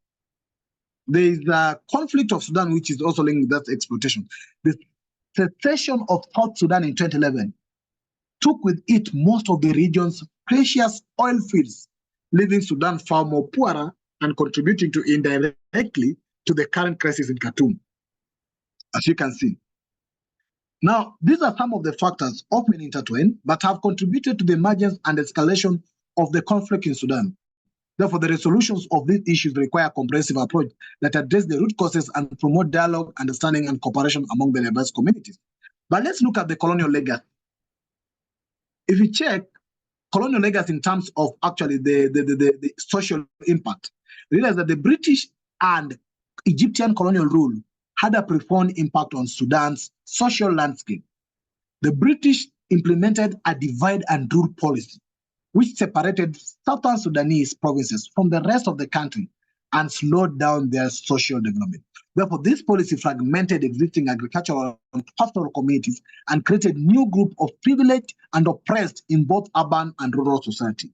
there is a conflict of Sudan, which is also linked with that exploitation. The secession of South Sudan in 2011 took with it most of the region's precious oil fields, leaving Sudan far more poorer and contributing to indirectly to the current crisis in Khartoum, as you can see. Now, these are some of the factors often intertwined, but have contributed to the emergence and escalation of the conflict in Sudan. Therefore, the resolutions of these issues require a comprehensive approach that address the root causes and promote dialogue, understanding, and cooperation among the diverse communities. But let's look at the colonial legacy. If you check colonial legacy in terms of actually the social impact, realize that the British and Egyptian colonial rule had a profound impact on Sudan's social landscape. The British implemented a divide and rule policy, which separated southern Sudanese provinces from the rest of the country and slowed down their social development. Therefore, this policy fragmented existing agricultural and pastoral communities and created new groups of privileged and oppressed in both urban and rural society.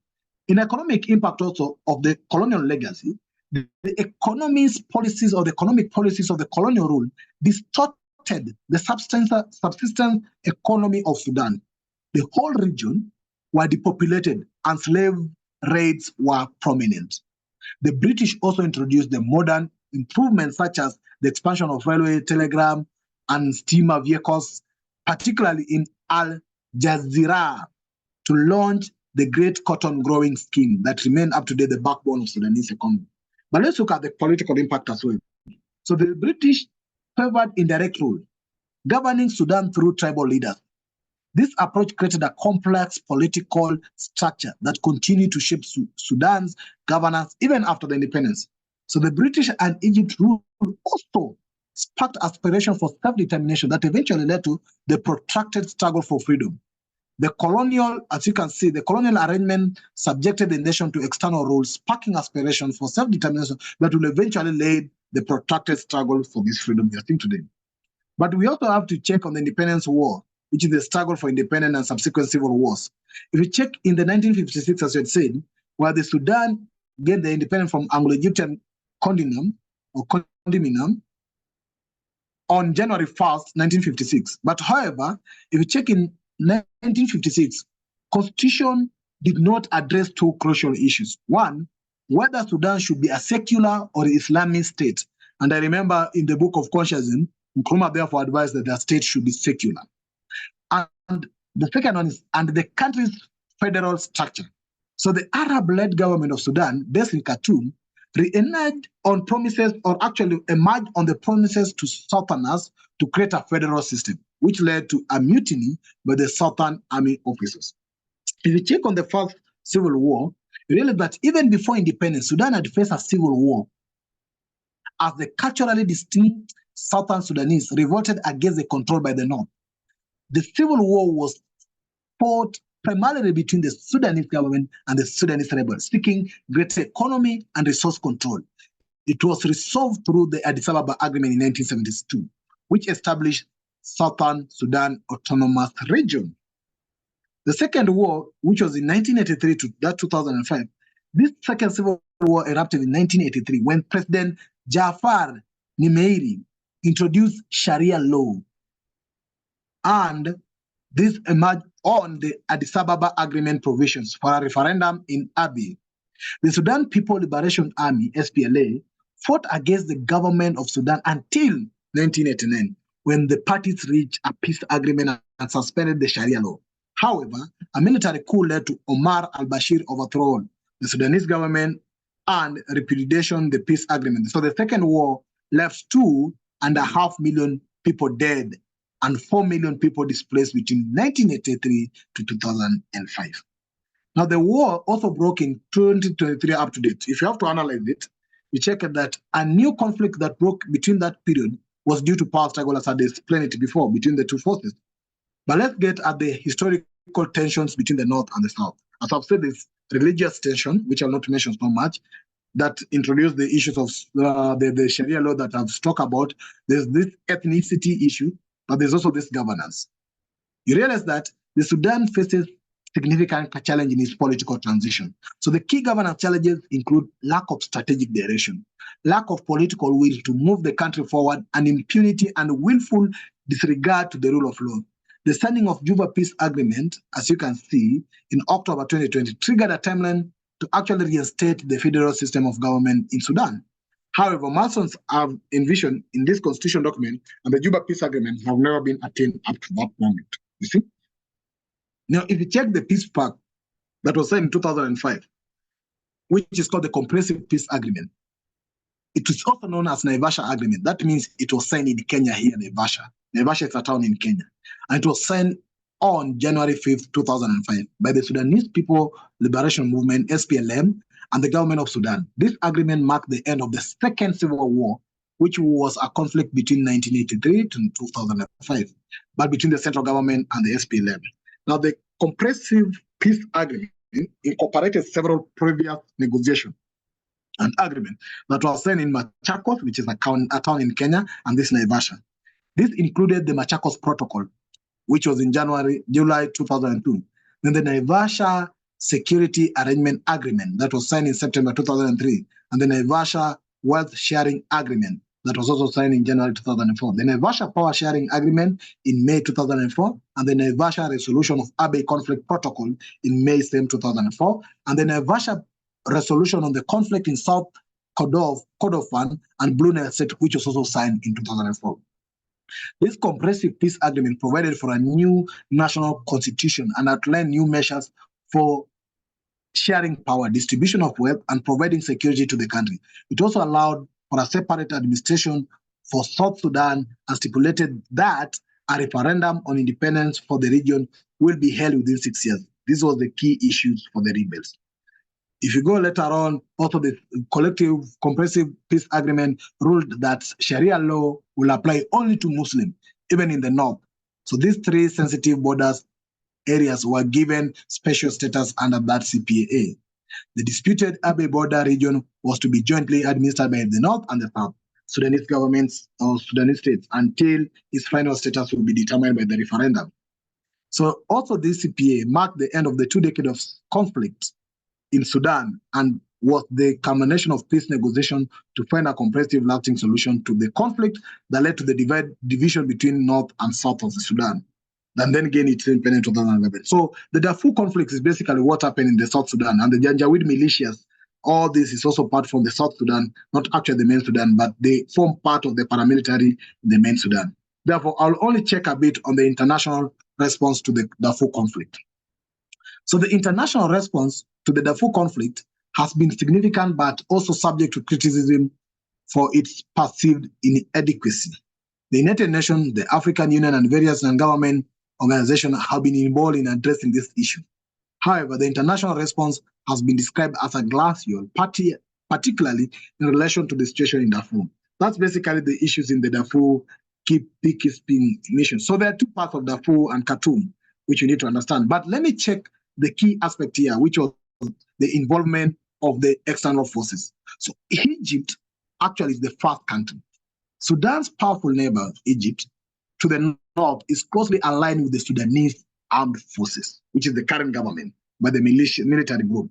In economic impact also of the colonial legacy, the economic policies of the colonial rule distorted the subsistence economy of Sudan. The whole region were depopulated and slave raids were prominent. The British also introduced the modern improvements such as the expansion of railway, telegram, and steamer vehicles, particularly in Al Jazeera, to launch the Great Cotton Growing Scheme that remained up to date the backbone of Sudanese economy. But let's look at the political impact as well. So the British favored indirect rule, governing Sudan through tribal leaders. This approach created a complex political structure that continued to shape Sudan's governance even after the independence. So the British and Egypt rule also sparked aspiration for self-determination that eventually led to the protracted struggle for freedom. The colonial, as you can see, the colonial arrangement subjected the nation to external rules, sparking aspiration for self-determination that will eventually lead the protracted struggle for this freedom we are seeing today. But we also have to check on the independence war, which is the struggle for independence and subsequent civil wars. If you check in the 1956, as you had said, where the Sudan gained the independence from Anglo-Egyptian Condom on January 1st, 1956. But however, if you check in 1956, Constitution did not address two crucial issues. One, whether Sudan should be a secular or Islamic state. And I remember in the book of Conscience, Nkrumah therefore advised that the state should be secular. And the second one is, and the country's federal structure. So the Arab-led government of Sudan, based in Khartoum, reneged on promises, or actually emerged on the promises to Southerners to create a federal system, which led to a mutiny by the Southern Army officers. If you check on the first civil war, you realize that even before independence, Sudan had faced a civil war as the culturally distinct Southern Sudanese revolted against the control by the North. The civil war was fought primarily between the Sudanese government and the Sudanese rebels, seeking greater economy and resource control. It was resolved through the Addis Ababa Agreement in 1972, which established Southern Sudan Autonomous Region. The Second War, which was in 1983 to 2005, this second civil war erupted in 1983 when President Jafar Nimeiri introduced Sharia law. And this emerged on the Addis Ababa Agreement provisions for a referendum in Abyei. The Sudan People Liberation Army, SPLA, fought against the government of Sudan until 1989, when the parties reached a peace agreement and suspended the Sharia law. However, a military coup led to Omar al-Bashir overthrow the Sudanese government and repudiation the peace agreement. So the Second War left 2.5 million people dead and 4 million people displaced between 1983 to 2005. Now, the war also broke in 2023 up to date. If you have to analyze it, you check that a new conflict that broke between that period was due to power struggle, as I explained it before, between the two forces. But let's get at the historical tensions between the North and the South. As I've said, this religious tension, which I'll not mention so much, that introduced the issues of the Sharia law that I've talked about. There's this ethnicity issue, but there's also this governance. You realize that the Sudan faces significant challenge in its political transition. So the key governance challenges include lack of strategic direction, lack of political will to move the country forward, and impunity and willful disregard to the rule of law. The signing of Juba Peace Agreement, as you can see, in October 2020, triggered a timeline to actually reinstate the federal system of government in Sudan. However, milestones are envisioned in this constitution document and the Juba Peace Agreement have never been attained up to that moment. You see? Now, if you check the peace pact that was signed in 2005, which is called the Comprehensive Peace Agreement, it is also known as Naivasha Agreement. That means it was signed in Kenya here, Naivasha. Naivasha is a town in Kenya. And it was signed on January 5th, 2005 by the Sudanese People Liberation Movement, SPLM, and the government of Sudan. This agreement marked the end of the Second Civil War, which was a conflict between 1983 to 2005, but between the central government and the SPLM. Now, the Comprehensive Peace Agreement incorporated several previous negotiations and agreements that were signed in Machakos, which is a town in Kenya, and this Naivasha. This included the Machakos Protocol, which was in July 2002. Then the Naivasha Security Arrangement Agreement that was signed in September 2003, and the Naivasha Wealth Sharing Agreement that was also signed in January 2004. The Naivasha Power Sharing Agreement in May 2004, and the Naivasha Resolution of Abyei Conflict Protocol in May same 2004, and the Naivasha Resolution on the Conflict in South Kordofan and Blue Nile State, which was also signed in 2004. This Comprehensive Peace Agreement provided for a new national constitution and outlined new measures for sharing power, distribution of wealth, and providing security to the country. It also allowed for a separate administration for South Sudan and stipulated that a referendum on independence for the region will be held within 6 years. These were the key issues for the rebels. If you go later on, also the collective comprehensive peace agreement ruled that Sharia law will apply only to Muslims, even in the north. So these three sensitive borders areas were given special status under that CPA. The disputed Abyei border region was to be jointly administered by the north and the south Sudanese governments or Sudanese states until its final status will be determined by the referendum. So also this CPA marked the end of the 2 decades of conflict in Sudan and was the culmination of peace negotiation to find a comprehensive lasting solution to the conflict that led to the division between North and South of the Sudan. and then gain its independence in 2011. So the Darfur conflict is basically what happened in the South Sudan, and the Janjaweed militias. All this is also part from the South Sudan, not actually the main Sudan, but they form part of the paramilitary in the main Sudan. Therefore, I'll only check a bit on the international response to the Darfur conflict. So the international response to the Darfur conflict has been significant, but also subject to criticism for its perceived inadequacy. The United Nations, the African Union, and various non-government organizations have been involved in addressing this issue. However, the international response has been described as a glacial, particularly in relation to the situation in Darfur. That's basically the issues in the Darfur peacekeeping mission. So there are two parts of Darfur and Khartoum, which you need to understand. But let me check the key aspect here, which was the involvement of the external forces. So Egypt actually is the first country. Sudan's powerful neighbor, Egypt, to the north, is closely aligned with the Sudanese armed forces, which is the current government, by the military group.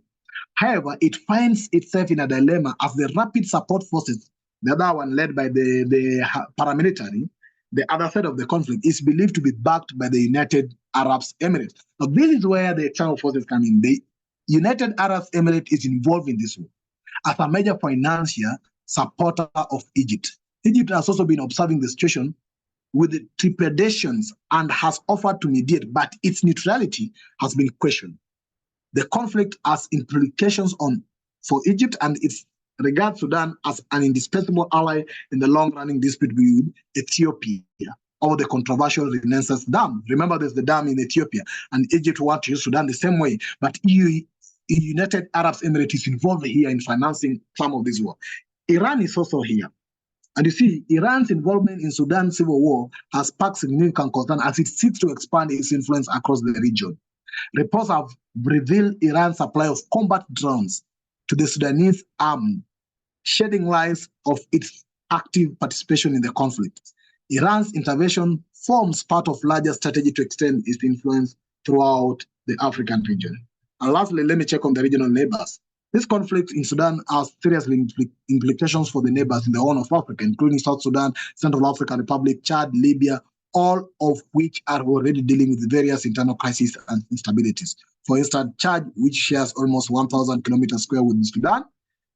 However, it finds itself in a dilemma as the rapid support forces, the other one led by the paramilitary, the other side of the conflict, is believed to be backed by the United Arab Emirates. Now, this is where the external forces come in. The United Arab Emirates is involved in this war as a major financial supporter of Egypt. Egypt has also been observing the situation with trepidations and has offered to mediate, but its neutrality has been questioned. The conflict has implications for Egypt and its regards Sudan as an indispensable ally in the long-running dispute with Ethiopia over the controversial Renaissance Dam. Remember, there's the dam in Ethiopia, and Egypt wants to use Sudan the same way, but United Arab Emirates is involved here in financing some of this work. Iran is also here. And you see, Iran's involvement in Sudan's civil war has sparked significant concern as it seeks to expand its influence across the region. Reports have revealed Iran's supply of combat drones to the Sudanese army, shedding light of its active participation in the conflict. Iran's intervention forms part of larger strategy to extend its influence throughout the African region. And lastly, let me check on the regional neighbors. This conflict in Sudan has serious implications for the neighbors in the Horn of Africa, including South Sudan, Central African Republic, Chad, Libya, all of which are already dealing with various internal crises and instabilities. For instance, Chad, which shares almost 1,000 kilometers square with Sudan,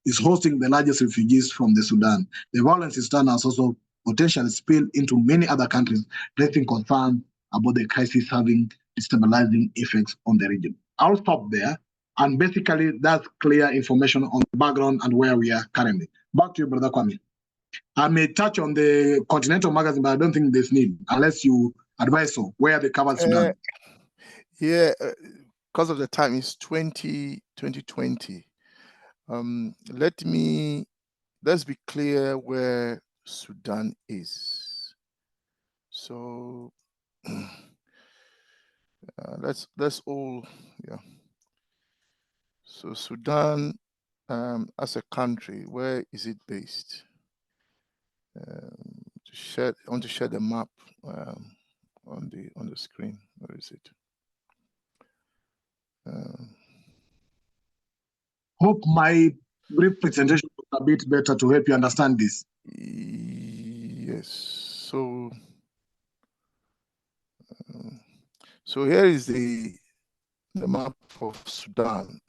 is hosting the largest refugees from the Sudan. The violence in Sudan has also potentially spilled into many other countries, raising concern about the crisis having destabilizing effects on the region. I'll stop there. And basically, that's clear information on the background and where we are currently. Back to you, Brother Kwame. I may touch on the Continental magazine, but I don't think there's need, unless you advise so, where they cover Sudan. Yeah, because of the time, it's 2020. Let's be clear where Sudan is. So let's all, yeah. So Sudan, as a country, where is it based? I want to share the map on the screen. Where is it? Hope my brief presentation was a bit better to help you understand this. Yes. So here is the map of Sudan.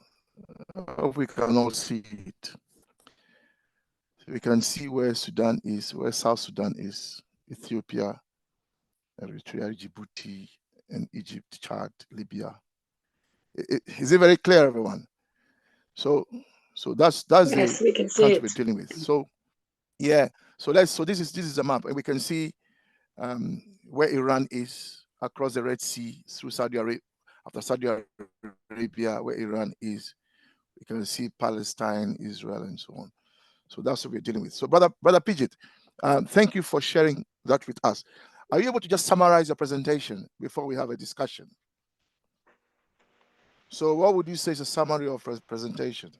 We can all see it. So we can see where Sudan is, where South Sudan is, Ethiopia, Eritrea, Djibouti, and Egypt, Chad, Libya. Is it very clear, everyone? So that's yes, the we can see country it. we're dealing with. So yeah, so this is a map, and we can see where Iran is across the Red Sea through Saudi Arabia. After Saudi Arabia, where Iran is, we can see Palestine, Israel, and so on. So that's what we're dealing with. So, Brother Pidget, thank you for sharing that with us. Are you able to just summarize your presentation before we have a discussion? So, what would you say is a summary of presentation?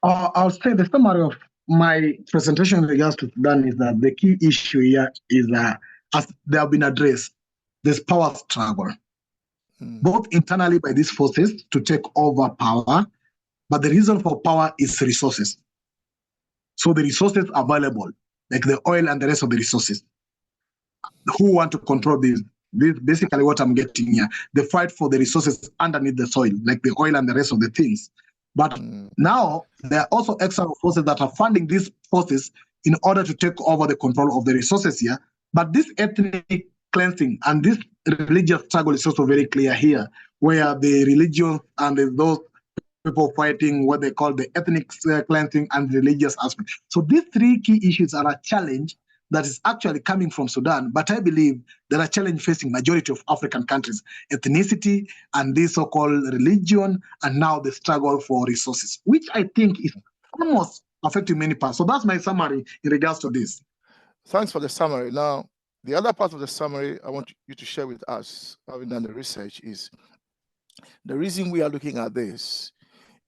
I'll say the summary of my presentation in regards to Sudan is that the key issue here is that, as they have been addressed, there's power struggle, both internally by these forces to take over power, but the reason for power is resources. So the resources available, like the oil and the rest of the resources, who want to control these? This is basically what I'm getting here. The fight for the resources underneath the soil, like the oil and the rest of the things. But now there are also external forces that are funding these forces in order to take over the control of the resources here. But this ethnic cleansing and this religious struggle is also very clear here, where the religion and those people fighting what they call the ethnic cleansing and religious aspect. So these three key issues are a challenge that is actually coming from Sudan, but I believe there are challenges facing majority of African countries: ethnicity and this so-called religion, and now the struggle for resources, which I think is almost affecting many parts. So that's my summary in regards to this. Thanks for the summary. Now, the other part of the summary I want you to share with us, having done the research, is the reason we are looking at this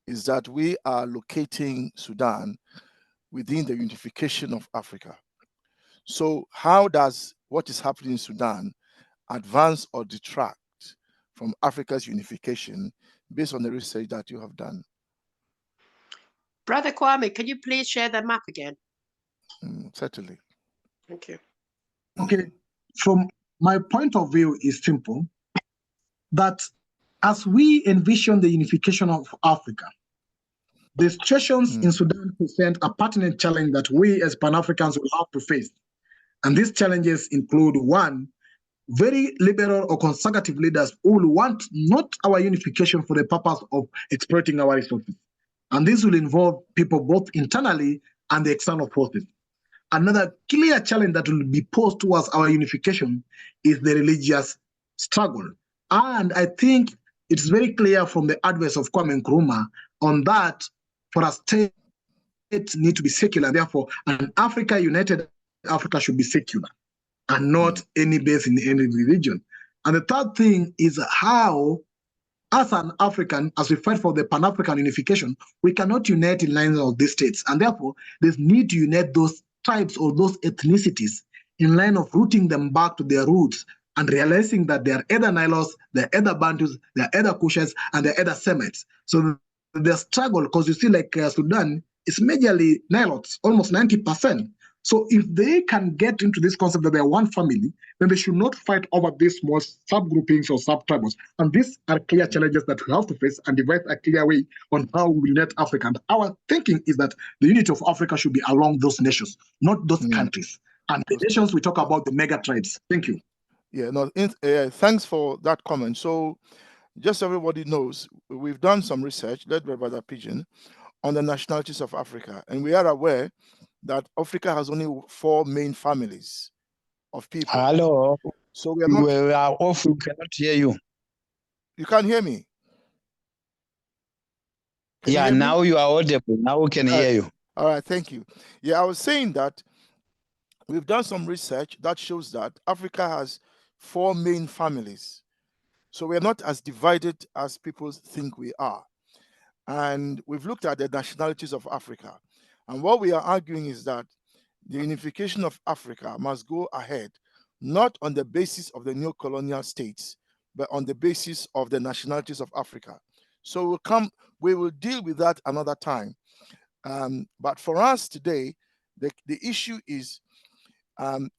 is that we are locating Sudan within the unification of Africa. So how does what is happening in Sudan advance or detract from Africa's unification based on the research that you have done? Brother Kwame, can you please share the map again? Certainly. Thank you. Okay, from my point of view is simple, that as we envision the unification of Africa, the situations in Sudan present a pertinent challenge that we as Pan-Africans will have to face. And these challenges include, one, very liberal or conservative leaders who will want not our unification for the purpose of exploiting our resources. And this will involve people both internally and the external forces. Another clear challenge that will be posed towards our unification is the religious struggle. And I think it's very clear from the advice of Kwame Nkrumah on that for a state need to be secular. Therefore, an Africa united Africa should be secular and not any base in any religion. And the third thing is how, as an African, as we fight for the Pan-African unification, we cannot unite in lines of these states. And therefore, there's need to unite those tribes or those ethnicities in line of rooting them back to their roots and realizing that they are either Nilos, they are either Bantus, they are either Kushas, and they are either Semites. So the struggle, because you see like Sudan, is majorly Nilots, almost 90%. So if they can get into this concept that they are one family, then they should not fight over these small subgroupings or sub-tribals. And these are clear challenges that we have to face and devise a clear way on how we unite Africa. And our thinking is that the unity of Africa should be along those nations, not those countries. And the nations, we talk about the mega tribes. Thank you. Yeah, no, thanks for that comment. So just so everybody knows, we've done some research led by Brother Pigeon on the nationalities of Africa. And we are aware that Africa has only 4 main families of people. Hello. So we are off. We cannot hear you. You can't hear me? Can you hear now me? You are audible. Now we can hear you. All right, thank you. Yeah, I was saying that we've done some research that shows that Africa has 4 main families. So we're not as divided as people think we are. And we've looked at the nationalities of Africa. And what we are arguing is that the unification of Africa must go ahead, not on the basis of the neo-colonial states, but on the basis of the nationalities of Africa. So we will deal with that another time. But for us today, the issue is,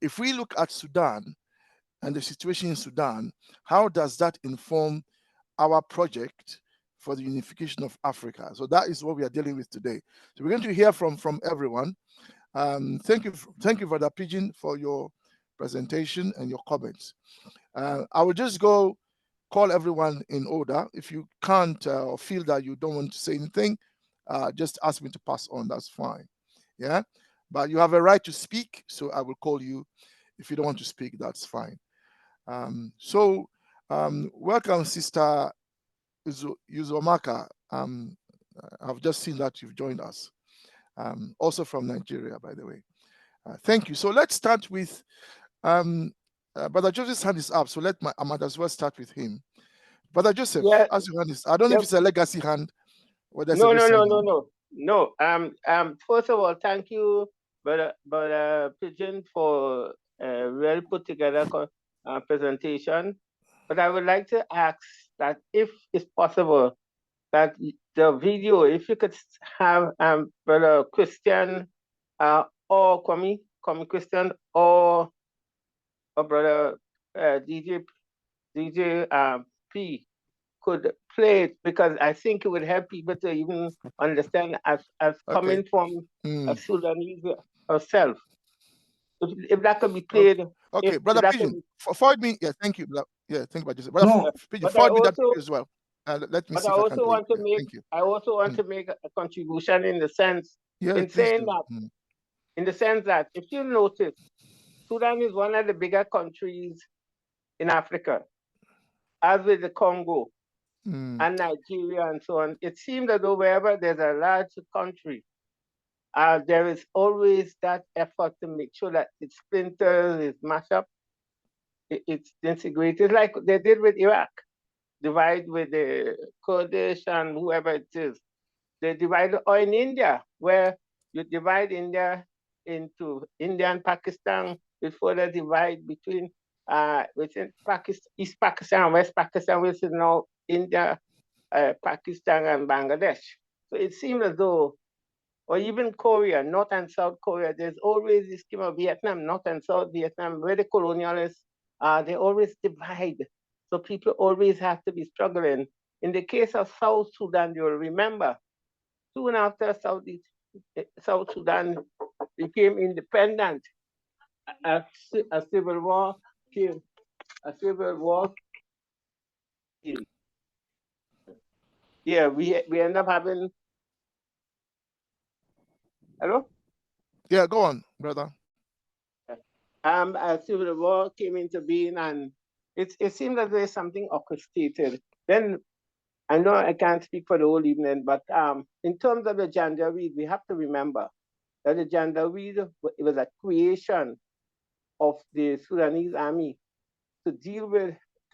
if we look at Sudan and the situation in Sudan, how does that inform our project for the unification of Africa? So that is what we are dealing with today. So we're going to hear from everyone. Thank you, Brother Pigeon, for your presentation and your comments. I will just go call everyone in order. If you can't or feel that you don't want to say anything, just ask me to pass on. That's fine. Yeah, but you have a right to speak, so I will call you. If you don't want to speak, that's fine. Welcome, Sister Yuzomaka. I've just seen that you've joined us. Also from Nigeria, by the way. Thank you. So let's start with Brother Joseph's hand is up, so I might as well start with him. Brother Joseph, as your hand is, I don't know if it's a legacy hand. No. First of all, thank you, Brother Pigeon, for a really put together presentation. But I would like to ask that if it's possible, that the video, if you could have Brother Christian or Kwame Christian or Brother DJ P could play it, because I think it would help people to even understand as coming from a Sudanese herself. If that could be played. Okay, if Brother that could Pigeon, be, forward me. Yeah, thank you. Yeah, thank you, Brother No, Pigeon, but I forward me that also video as well. Let me but see I if I can also play it. want to Yeah, make thank you. I also want to make a contribution in the sense Yeah, in please saying do. that in the sense that if you notice, Sudan is one of the bigger countries in Africa, as with the Congo and Nigeria and so on. It seems as though wherever there's a large country, there is always that effort to make sure that it splinters, it's mashed up, it's integrated, like they did with Iraq. Divide with the Kurdish and whoever it is. They divide, or in India, where you divide India into India and Pakistan, before they divide between within Pakistan, East Pakistan and West Pakistan, which is now India, Pakistan, and Bangladesh. So it seems as though, or even Korea, North and South Korea, there's always this scheme of Vietnam, North and South Vietnam, where the colonialists, they always divide. So people always have to be struggling. In the case of South Sudan, you'll remember, soon after South Sudan became independent, a civil war came. A civil war came. Yeah, we end up having. Hello? Yeah, go on, brother. A civil war came into being, and it seemed that there's something orchestrated. Then I know I can't speak for the whole evening, but in terms of the Janjaweed, we have to remember that the Janjaweed, it was a creation of the Sudanese army to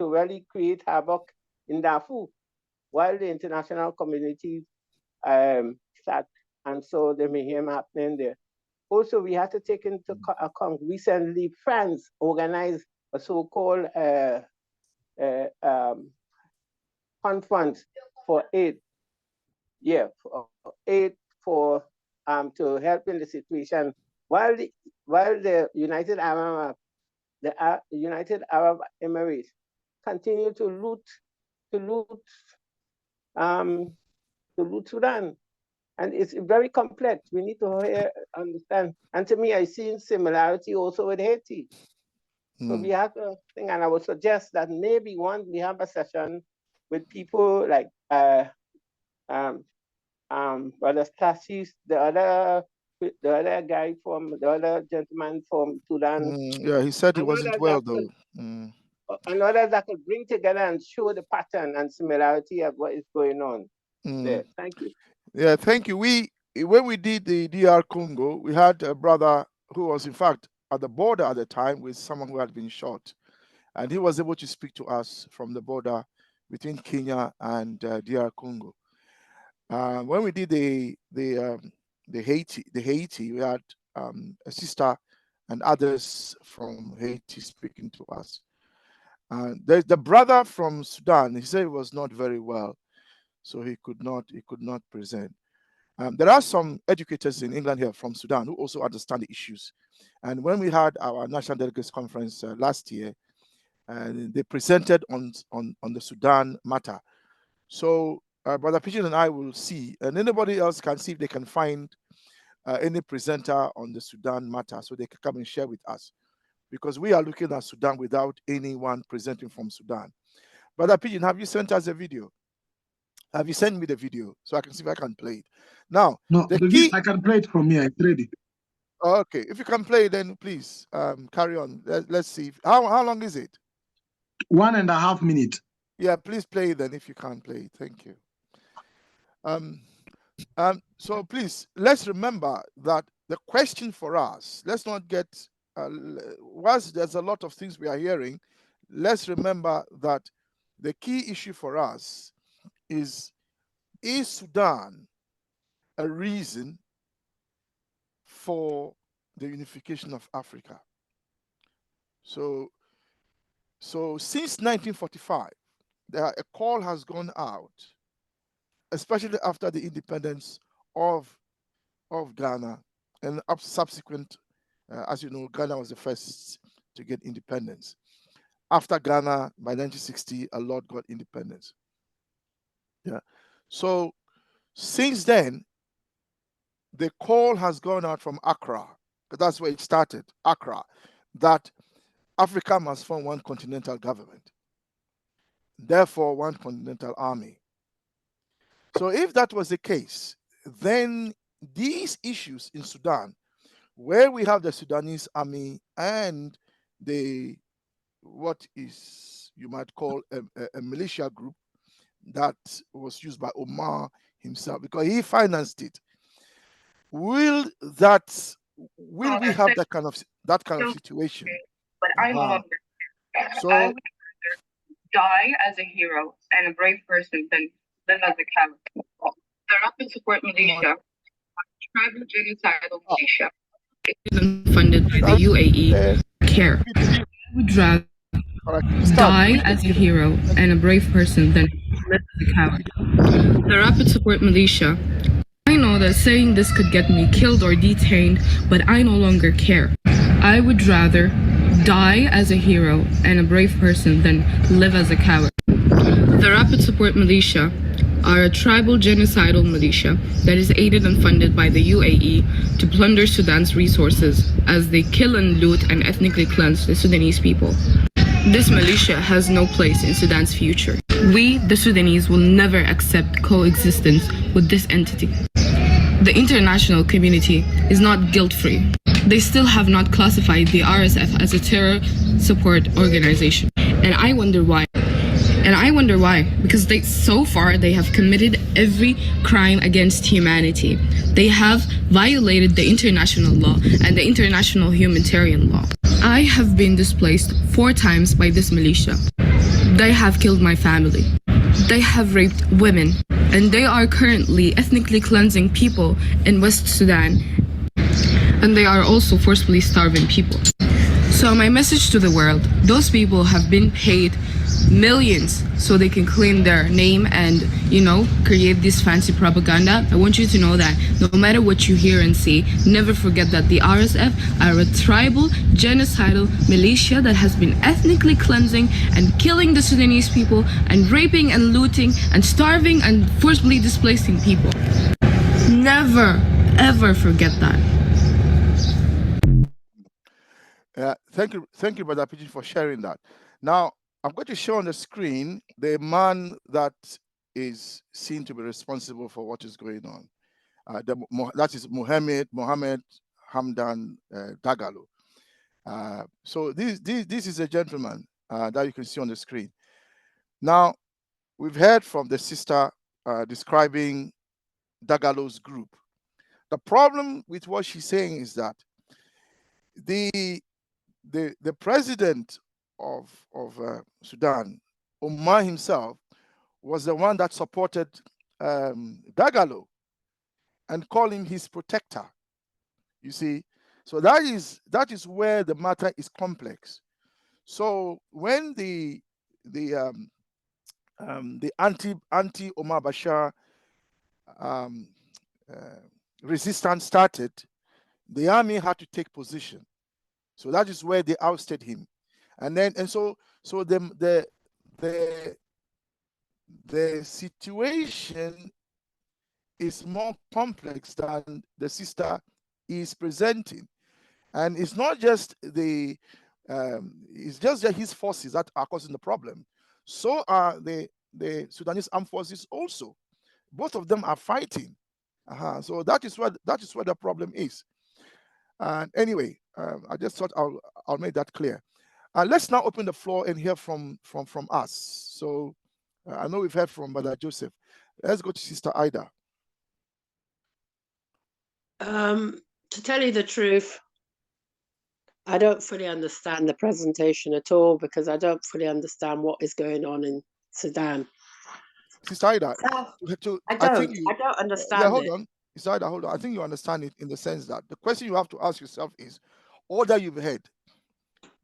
really create havoc in Darfur, while the international community sat and saw the mayhem happening there. Also, we have to take into account recently France organized a so-called conference for aid. Yeah, for aid for to help in the situation, while the United Arab Emirates continue to loot um to loot Sudan. And it's very complex. We need to understand. And to me, I see similarity also with Haiti. So we have to think, and I would suggest that maybe once we have a session with people like Brother Stassis, the other guy from the other gentleman from Sudan. Yeah, he said he wasn't well though. And others that could bring together and show the pattern and similarity of what is going on there. Thank you. Yeah, thank you. When we did the DR Congo, we had a brother who was in fact at the border at the time with someone who had been shot, and he was able to speak to us from the border between Kenya and DR Congo. When we did the Haiti, we had a sister and others from Haiti speaking to us. There's the brother from Sudan. He said he was not very well, so he could not present. There are some educators in England here from Sudan who also understand the issues. And when we had our National Delegates Conference last year, they presented on the Sudan matter. So Brother Pigeon and I will see, and anybody else can see if they can find any presenter on the Sudan matter so they can come and share with us. Because we are looking at Sudan without anyone presenting from Sudan. Brother Pigeon, have you sent us a video? Have you sent me the video so I can see if I can play it? Now, no, the key. I can play it from here. It's ready. Okay, if you can play, then please carry on. Let's see. How long is it? 1.5 minutes. Yeah, please play then if you can play. Thank you. So please, let's remember that the question for us, let's not get, whilst there's a lot of things we are hearing, let's remember that the key issue for us is Sudan a reason for the unification of Africa? So since 1945, a call has gone out, especially after the independence of Ghana and subsequent, as you know, Ghana was the first to get independence. after Ghana by 1960, a lot got independence. Yeah. So since then, the call has gone out from Accra, because that's where it started, Accra, that Africa must form one continental government, therefore one continental army. So if that was the case, then these issues in Sudan, where we have the Sudanese army and the what is you might call a militia group that was used by Omar himself because he financed it. Will we have that kind of situation? But I no longer. I So would die as a hero and a brave person than live as a coward. The Rapid Support Militia, tribal genocidal militia, funded by the UAE, care. I would rather die as a hero and a brave person than live as a coward. The Rapid Support Militia. I know that saying this could get me killed or detained, but I no longer care. I would rather die as a hero and a brave person than live as a coward. The Rapid Support Militia are a tribal genocidal militia that is aided and funded by the UAE to plunder Sudan's resources as they kill and loot and ethnically cleanse the Sudanese people. This militia has no place in Sudan's future. We, the Sudanese, will never accept coexistence with this entity. The international community is not guilt-free. They still have not classified the RSF as a terror support organization. And I wonder why. Because so far they have committed every crime against humanity. They have violated the international law and the international humanitarian law. I have been displaced 4 times by this militia. They have killed my family. They have raped women. And they are currently ethnically cleansing people in West Sudan. And they are also forcibly starving people. So my message to the world, those people have been paid millions so they can clean their name and, create this fancy propaganda. I want you to know that no matter what you hear and see, never forget that the RSF are a tribal, genocidal militia that has been ethnically cleansing and killing the Sudanese people and raping and looting and starving and forcibly displacing people. Never, ever forget that. Thank you, Brother Pigeon, for sharing that. Now, I'm going to show on the screen the man that is seen to be responsible for what is going on. That is Mohammed Hamdan Dagalo. So this is a gentleman that you can see on the screen. Now, we've heard from the sister describing Dagalo's group. The problem with what she's saying is that the president of Sudan, Omar himself, was the one that supported Dagalo and called him his protector. You see, so that is where the matter is complex. So when the anti Omar Bashar resistance started, the army had to take position. So that is where they ousted him, so the situation is more complex than the sister is presenting, and it's not just it's just his forces that are causing the problem. So are the Sudanese armed forces also. Both of them are fighting. So that is where the problem is. And anyway, I just thought I'll make that clear. Let's now open the floor and hear from us. So I know we've heard from Brother Joseph. Let's go to Sister Ida. To tell you the truth, I don't fully understand the presentation at all because I don't fully understand what is going on in Sudan. Sister Ida, I don't understand. Yeah, hold on. Sister Ida, hold on. I think you understand it in the sense that the question you have to ask yourself is, all that you've heard,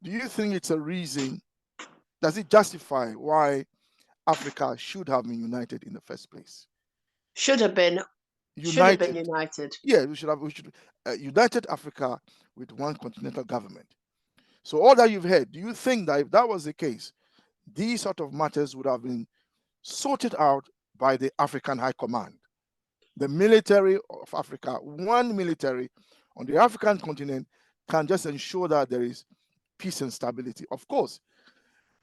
do you think it's a reason? Does it justify why Africa should have been united in the first place? Should have been united. Yeah, we should united Africa with one continental government. So all that you've heard, do you think that if that was the case, these sort of matters would have been sorted out by the African High Command? The military of Africa, one military on the African continent, can just ensure that there is peace and stability. Of course,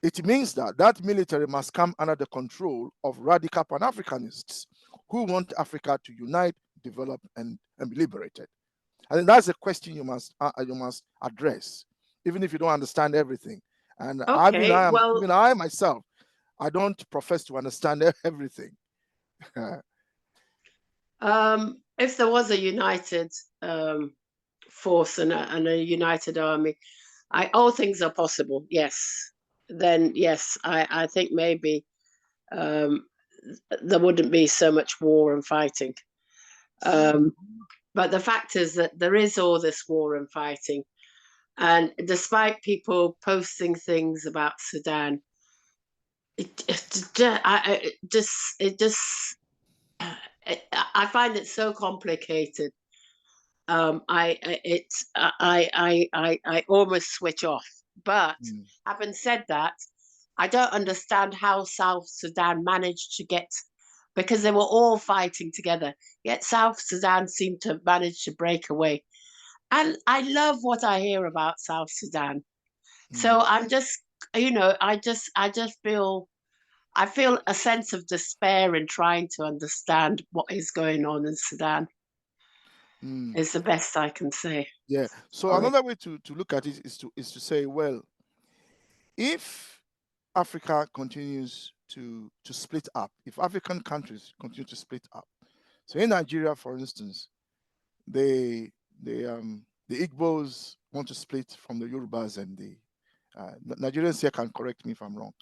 it means that that military must come under the control of radical Pan-Africanists who want Africa to unite, develop, and be liberated. I think that's a question you must address, even if you don't understand everything. And Okay, well, even I myself, I don't profess to understand everything. if there was a united force and a united army, all things are possible. Yes, then yes, I think maybe there wouldn't be so much war and fighting. But the fact is that there is all this war and fighting, and despite people posting things about Sudan, I find it so complicated. I almost switch off. But having said that, I don't understand how South Sudan managed to get, because they were all fighting together, yet South Sudan seemed to manage to break away. And I love what I hear about South Sudan. So I'm just, I feel a sense of despair in trying to understand what is going on in Sudan. Is the best I can say. Yeah. So another way to look at it is to say, well, if Africa continues to split up, if African countries continue to split up, so in Nigeria, for instance, the Igbos want to split from the Yorubas, and the Nigerians here can correct me if I'm wrong.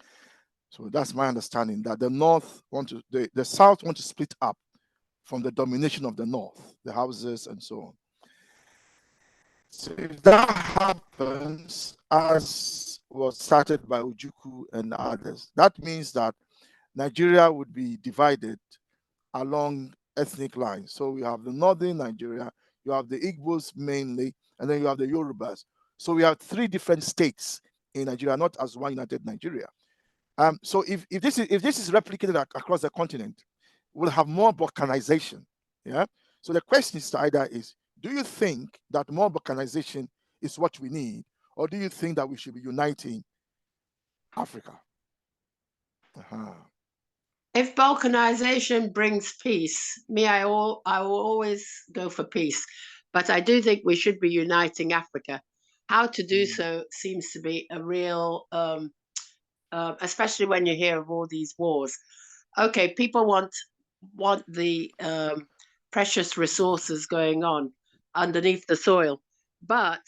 So that's my understanding, that the North the South want to split up from the domination of the North, the Hausas and so on. So if that happens, as was started by Ojukwu and others, that means that Nigeria would be divided along ethnic lines. So we have the northern Nigeria, you have the Igbos mainly, and then you have the Yorubas. So we have three different states in Nigeria, not as one united Nigeria. So if this is replicated across the continent, we'll have more balkanization. Yeah. So the question is either is, do you think that more balkanization is what we need, or do you think that we should be uniting Africa? If balkanization brings peace, I will always go for peace. But I do think we should be uniting Africa. How to do so seems to be a real, especially when you hear of all these wars. Okay, people want the precious resources going on underneath the soil, but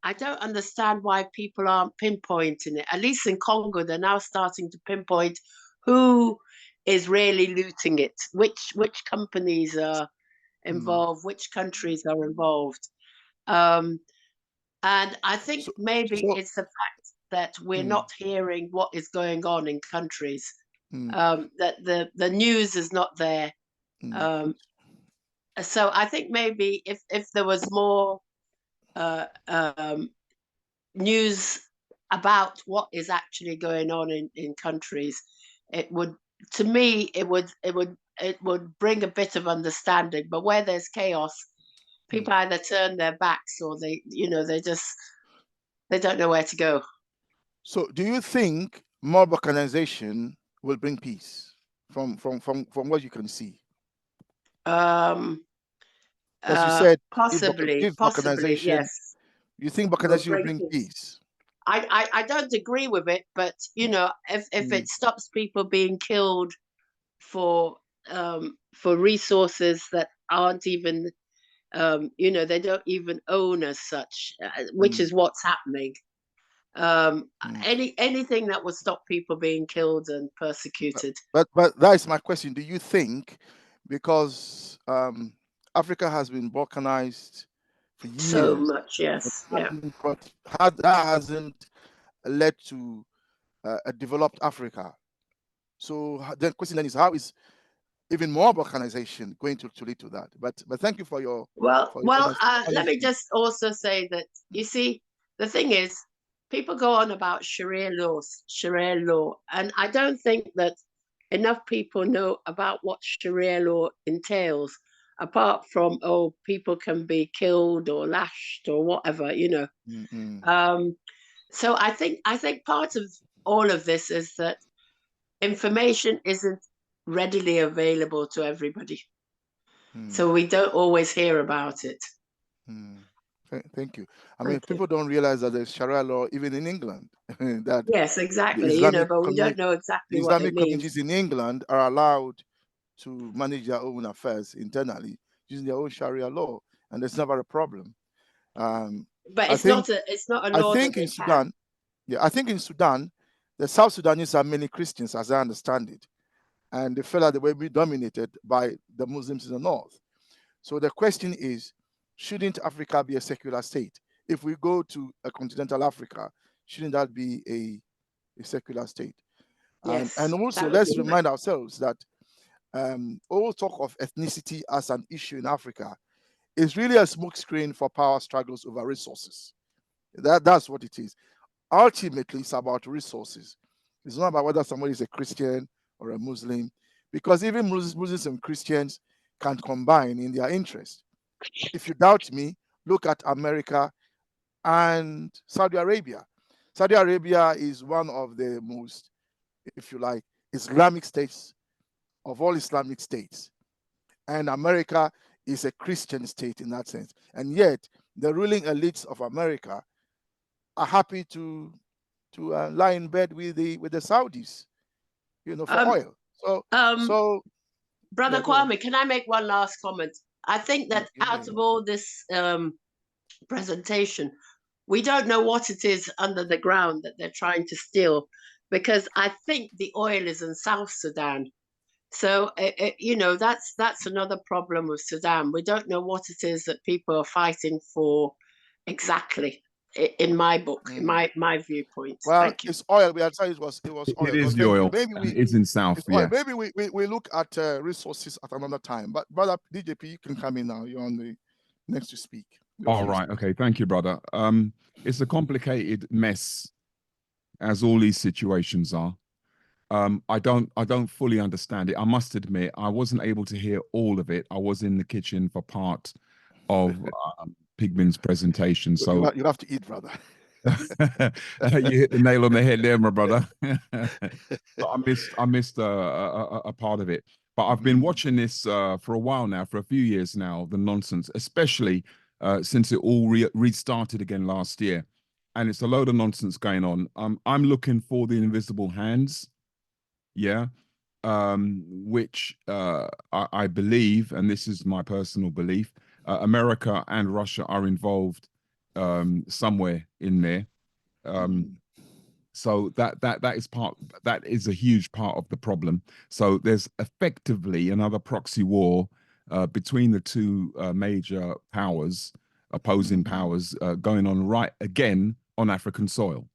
I don't understand why people aren't pinpointing it. At least in Congo, they're now starting to pinpoint who is really looting it, which companies are involved, which countries are involved. And I think maybe it's the fact that we're not hearing what is going on in countries, that the news is not there. So I think maybe if there was more news about what is actually going on in countries, it would, to me, it would bring a bit of understanding. But where there's chaos, people either turn their backs or they don't know where to go. So do you think more balkanization will bring peace from what you can see? As you said, possibly, yes. You think balkanization will bring peace? I don't agree with it, but if it stops people being killed for resources that aren't even they don't even own as such, which is what's happening. Anything that will stop people being killed and persecuted. But that is my question. Do you think, because Africa has been balkanized for years, so much, yes, that hasn't led to a developed Africa? So the question then is, how is even more balkanization going to lead to that? But thank you for your let me just also say that, you see, the thing is, people go on about Sharia law, and I don't think that enough people know about what Sharia law entails, apart from, oh, people can be killed or lashed or whatever, you know. So I think part of all of this is that information isn't readily available to everybody. So we don't always hear about it. Thank you. I mean, people don't realize that there's Sharia law even in England. That yes, the exactly. You know, but we don't know exactly what it Islamic means. communities in England are allowed to manage their own affairs internally using their own Sharia law, and there's never a problem. But I it's think, not a law that in they Sudan, I think in Sudan, the South Sudanese are mainly Christians, as I understand it, and they feel that they will be dominated by the Muslims in the north. So the question is, shouldn't Africa be a secular state? If we go to a continental Africa, shouldn't that be a secular state? Yes, and also, let's remind ourselves that all talk of ethnicity as an issue in Africa is really a smokescreen for power struggles over resources. That's what it is. Ultimately, it's about resources. It's not about whether somebody is a Christian or a Muslim, because even Muslims and Christians can combine in their interest. If you doubt me, look at America and Saudi Arabia. Saudi Arabia is one of the most, if you like, Islamic states of all Islamic states. And America is a Christian state in that sense. And yet, the ruling elites of America are happy to lie in bed with the Saudis, you know, for oil. So, Brother Kwame, can I make one last comment? I think that out of all this presentation, we don't know what it is under the ground that they're trying to steal, because I think the oil is in South Sudan. So, you know, that's another problem with Sudan. We don't know what it is that people are fighting for exactly, in my book, in my viewpoint. Well, Thank you. it's oil. We had said it was oil. It is the oil. Maybe it's in South, it's oil. yeah. Maybe we look at resources at another time. But brother DJP, you can come in now. You're on the next to speak. All right. Okay. Thank you, brother. It's a complicated mess, as all these situations are. I don't fully understand it. I must admit, I wasn't able to hear all of it. I was in the kitchen for part of Pigman's presentation. So you have to eat, brother. You hit the nail on the head there, my brother. I missed a part of it. But I've been watching this for a while now, for a few years now, the nonsense, especially since it all restarted again last year. And it's a load of nonsense going on. I'm looking for the invisible hands, which I believe, and this is my personal belief, America and Russia are involved somewhere in there. So that is a huge part of the problem. So there's effectively another proxy war between the two major powers, opposing powers, going on right again on African soil.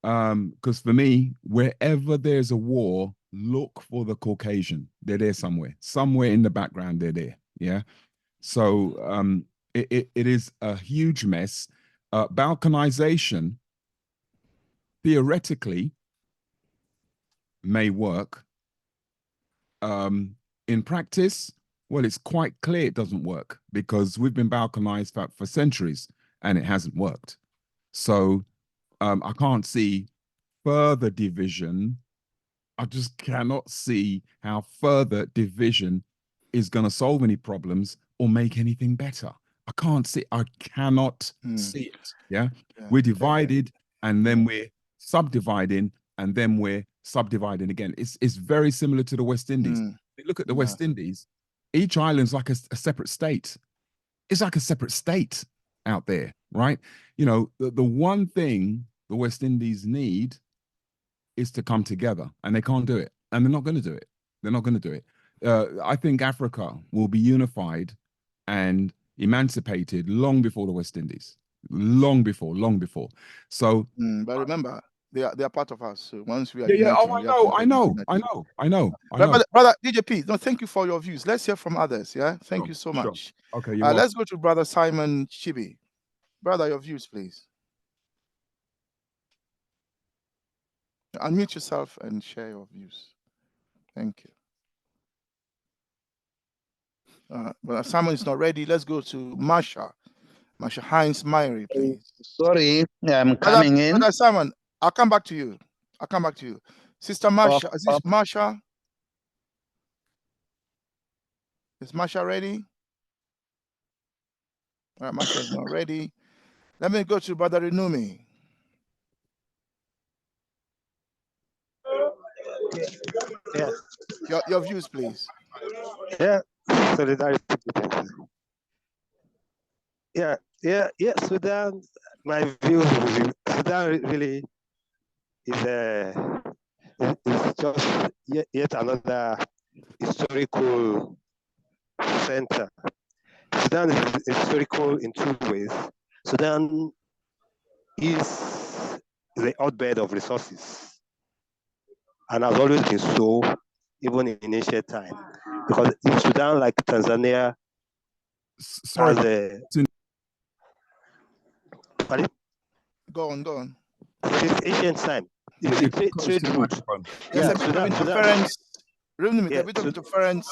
Because for me, wherever there's a war, look for the Caucasian. They're there somewhere in the background. They're there. So it is a huge mess. Balkanization theoretically may work. In practice, well, it's quite clear it doesn't work, because we've been balkanized for centuries and it hasn't worked. So I can't see further division. I just cannot see how further division is going to solve any problems or make anything better. I cannot see it. We're divided, and then we're subdividing, and then we're subdividing again. It's very similar to the West Indies. Look at the West Indies. Each island's like a separate state. It's like a separate state out there, right? You know, the one thing the West Indies need is to come together, and they can't do it, and they're not going to do it. They're not going to do it. I think Africa will be unified and emancipated long before the West Indies, long before. So, but remember, they are part of us. So once we are I know. Brother DJP, no, thank you for your views. Let's hear from others. Thank you so much. Okay, let's go to Brother Simon Chibi. Brother, your views, please. Unmute yourself and share your views. Thank you. But Simon is not ready. Let's go to Marsha. Marsha Hines Myrie, please. Sorry, I'm coming in. Brother Simon, I'll come back to you. I'll come back to you. Sister Marsha, is this Marsha? Is Marsha ready? All right, Marsha is not ready. Let me go to Brother Inumi. Yeah. Your views, please. Yeah. Solidarity. Yeah. Sudan. My view. Sudan really is just yet another historical center. Sudan is historical in two ways. Sudan is the hotbed of resources and has always been so, even in ancient time. Because in Sudan, like Tanzania, sorry. Go on. Since ancient time, it's a trade route. There's a bit of interference. Really, a bit of interference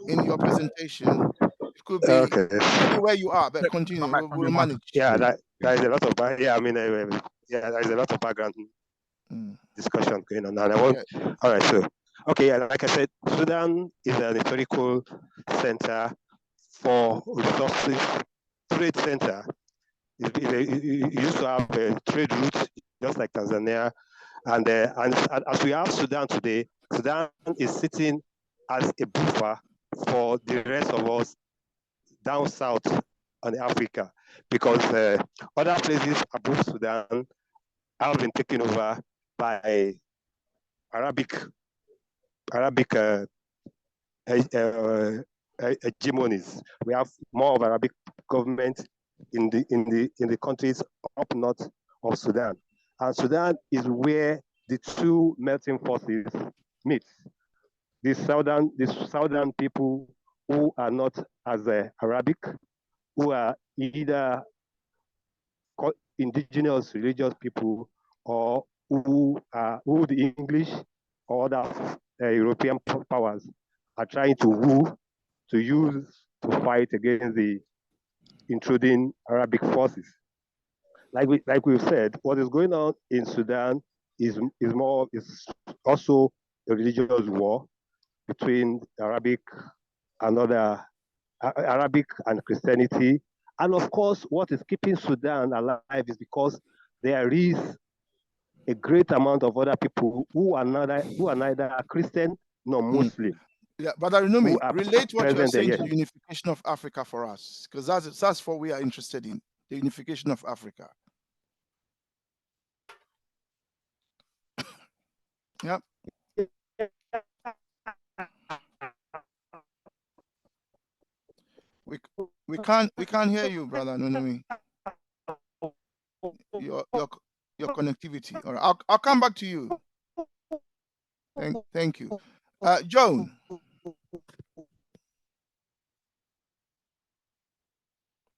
in your presentation. It could be where you are, but continue. We'll manage. Yeah, there is a lot of there is a lot of background discussion going on. And I want, all right, so like I said, Sudan is an historical center for resources, trade center. It used to have a trade route, just like Tanzania, and as we have Sudan today, Sudan is sitting as a buffer for the rest of us down south on Africa, because other places above Sudan have been taken over by Arabic hegemonies. We have more of Arabic government in the countries up north of Sudan, and Sudan is where the two melting forces meet. The southern people who are not as Arabic, who are either indigenous religious people, or who the English or other European powers are trying to use to fight against the intruding Arabic forces. Like we've said, what is going on in Sudan is also a religious war between Arabic and Christianity. And of course, what is keeping Sudan alive is because there is a great amount of other people who are neither Christian nor Muslim. Yeah, Brother Inumi, relate what you're saying to the unification of Africa for us, because that's what we are interested in, the unification of Africa. Yep. We can't hear you, Brother Inumi. Your connectivity. All right, I'll come back to you. Thank you. Joan.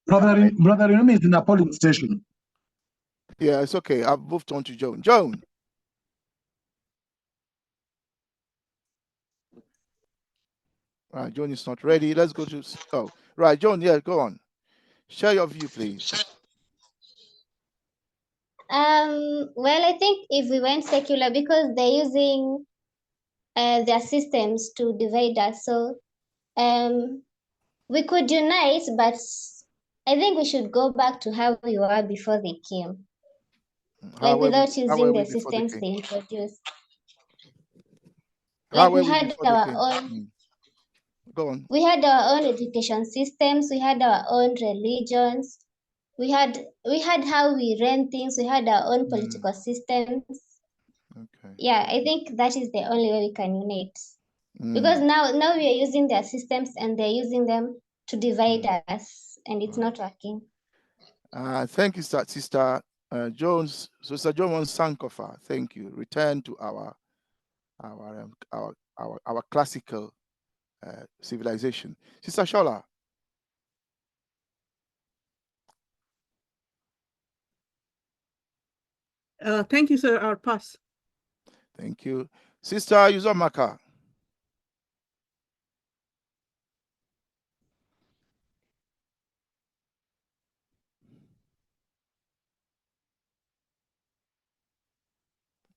Brother Inumi is in a polling station. Yeah, it's okay. I've moved on to Joan. Joan. Right, Joan is not ready. Let's go to right, Joan. Yeah, go on. Share your view, please. Well, I think if we went secular, because they're using their systems to divide us, so we could unite, but I think we should go back to how we were before they came, without using the systems they introduced. Like we had our own. Go on. We had our own education systems. We had our own religions. We had how we ran things. We had our own political systems. Okay. Yeah, I think that is the only way we can unite. Because now we are using their systems and they're using them to divide us, and it's not working. Thank you, Sister Jones. Sister Jones Sankofa. Thank you. Return to our classical civilization. Sister Shola. Thank you, sir. I'll pass. Thank you. Sister Yuzomaka.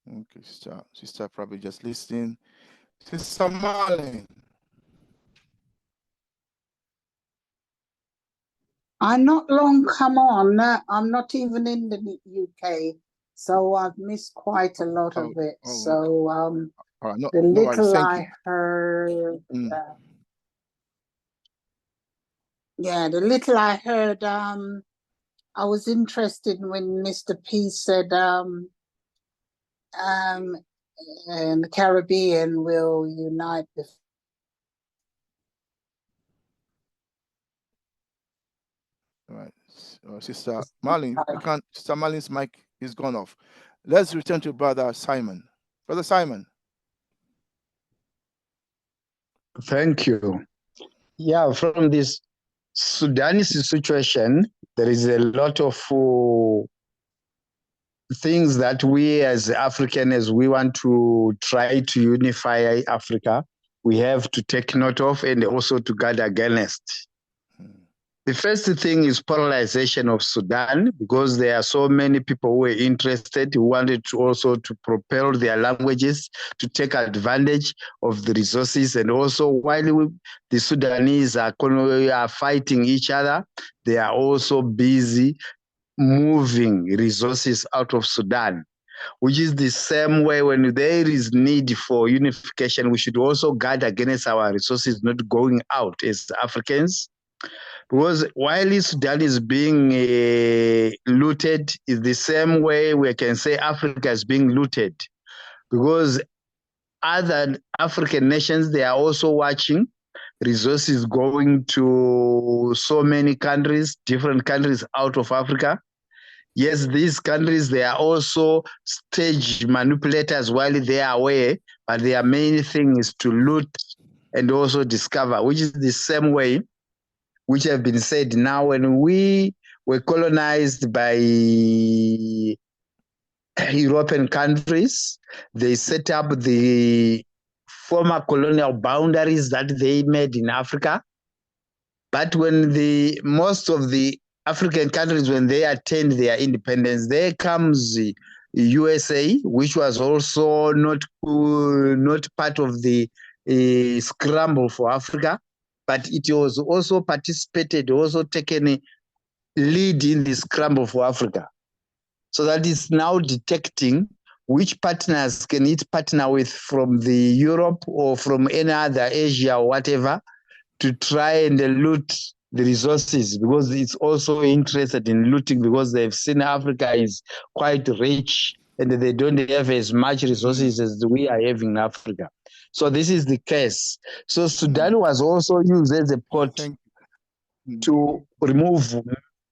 Okay, sister probably just listening. Sister Marlene. I'm not long come on. I'm not even in the UK, so I've missed quite a lot of it. So all right, no the worries. little Thank I you. heard, yeah, the little I heard, I was interested when Mr. P said, and the Caribbean will unite the All right. Sister Marlene, we can't. Sister Marlene's mic is gone off. Let's return to Brother Simon. Brother Simon. Thank you. Yeah, from this Sudanese situation, there is a lot of things that we as Africans, we want to try to unify Africa. We have to take note of and also to guard against. The first thing is polarization of Sudan, because there are so many people who were interested, who wanted to also to propel their languages, to take advantage of the resources. And also while the Sudanese are fighting each other, they are also busy moving resources out of Sudan, which is the same way when there is need for unification, we should also guard against our resources not going out as Africans. Because while Sudan is being looted, is the same way we can say Africa is being looted. Because other African nations, they are also watching resources going to so many countries, different countries out of Africa. Yes, these countries, they are also stage manipulators while they are away, but their main thing is to loot and also discover, which is the same way which have been said now when we were colonized by European countries, they set up the former colonial boundaries that they made in Africa. But when most of the African countries, when they attained their independence, there comes the USA, which was also not part of the scramble for Africa, but it was also participated, also taken a lead in the scramble for Africa. So that is now detecting which partners can it partner with from the Europe or from any other Asia or whatever to try and loot the resources, because it's also interested in looting because they've seen Africa is quite rich and they don't have as much resources as we are having in Africa. So this is the case. So Sudan was also used as a port to remove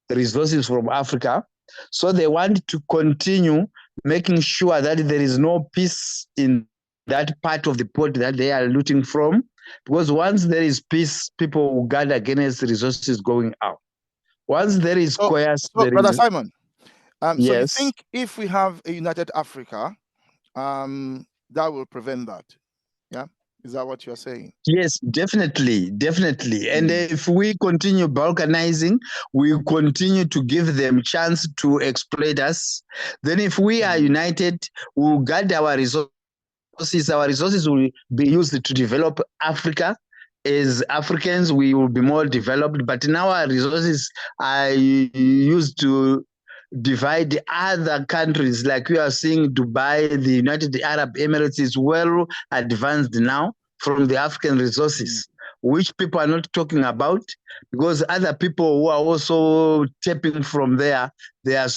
the resources from Africa. So they want to continue making sure that there is no peace in that part of the port that they are looting from. Because once there is peace, people will guard against resources going out. Once there is chaos, there Brother is... Simon, yes. So you think if we have a united Africa, that will prevent that? Yeah? Is that what you're saying? Yes, definitely. And if we continue balkanizing, we continue to give them chance to exploit us. Then if we are united, we'll guard our resources. Our resources will be used to develop Africa. As Africans, we will be more developed, but now our resources are used to divide other countries. Like we are seeing Dubai, the United Arab Emirates is well advanced now from the African resources, which people are not talking about, because other people who are also tapping from there, they are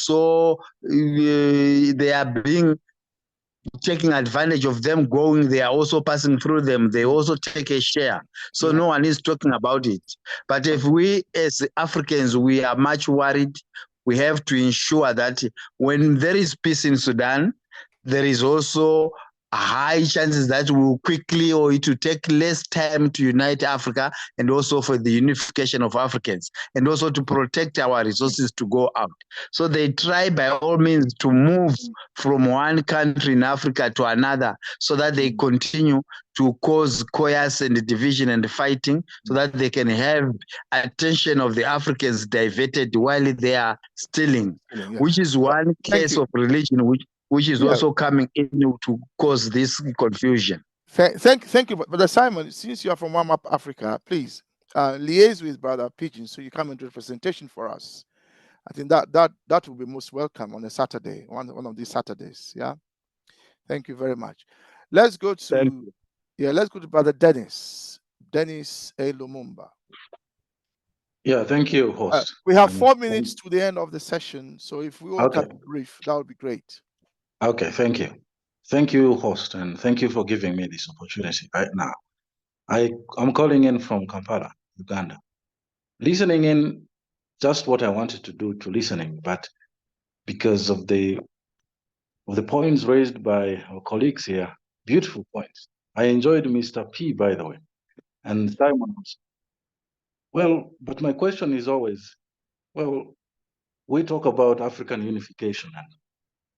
being taking advantage of them going, they are also passing through them, they also take a share. So no one is talking about it. But if we as Africans, we are much worried, we have to ensure that when there is peace in Sudan, there is also high chances that will quickly, or it will take less time to unite Africa, and also for the unification of Africans, and also to protect our resources to go out. So they try by all means to move from one country in Africa to another, so that they continue to cause chaos and division and fighting, so that they can have attention of the Africans diverted while they are stealing, which is one case of religion which is also coming in to cause this confusion. Thank you, Brother Simon. Since you are from One Map Africa, please liaise with Brother Pigeon so you come into representation for us. I think that will be most welcome on a Saturday, one of these Saturdays. Yeah. Thank you very much. Let's go to let's go to Brother Dennis A. Lumumba. Yeah, thank you, host. We have 4 minutes to the end of the session, so if we all can be brief, that would be great. Okay, thank you. Thank you, host, and thank you for giving me this opportunity right now. I'm calling in from Kampala, Uganda. Listening in, just what I wanted to do to listening, but because of the points raised by our colleagues here, beautiful points. I enjoyed Mr. P, by the way, and Simon also. Well, but my question is always, well, we talk about African unification and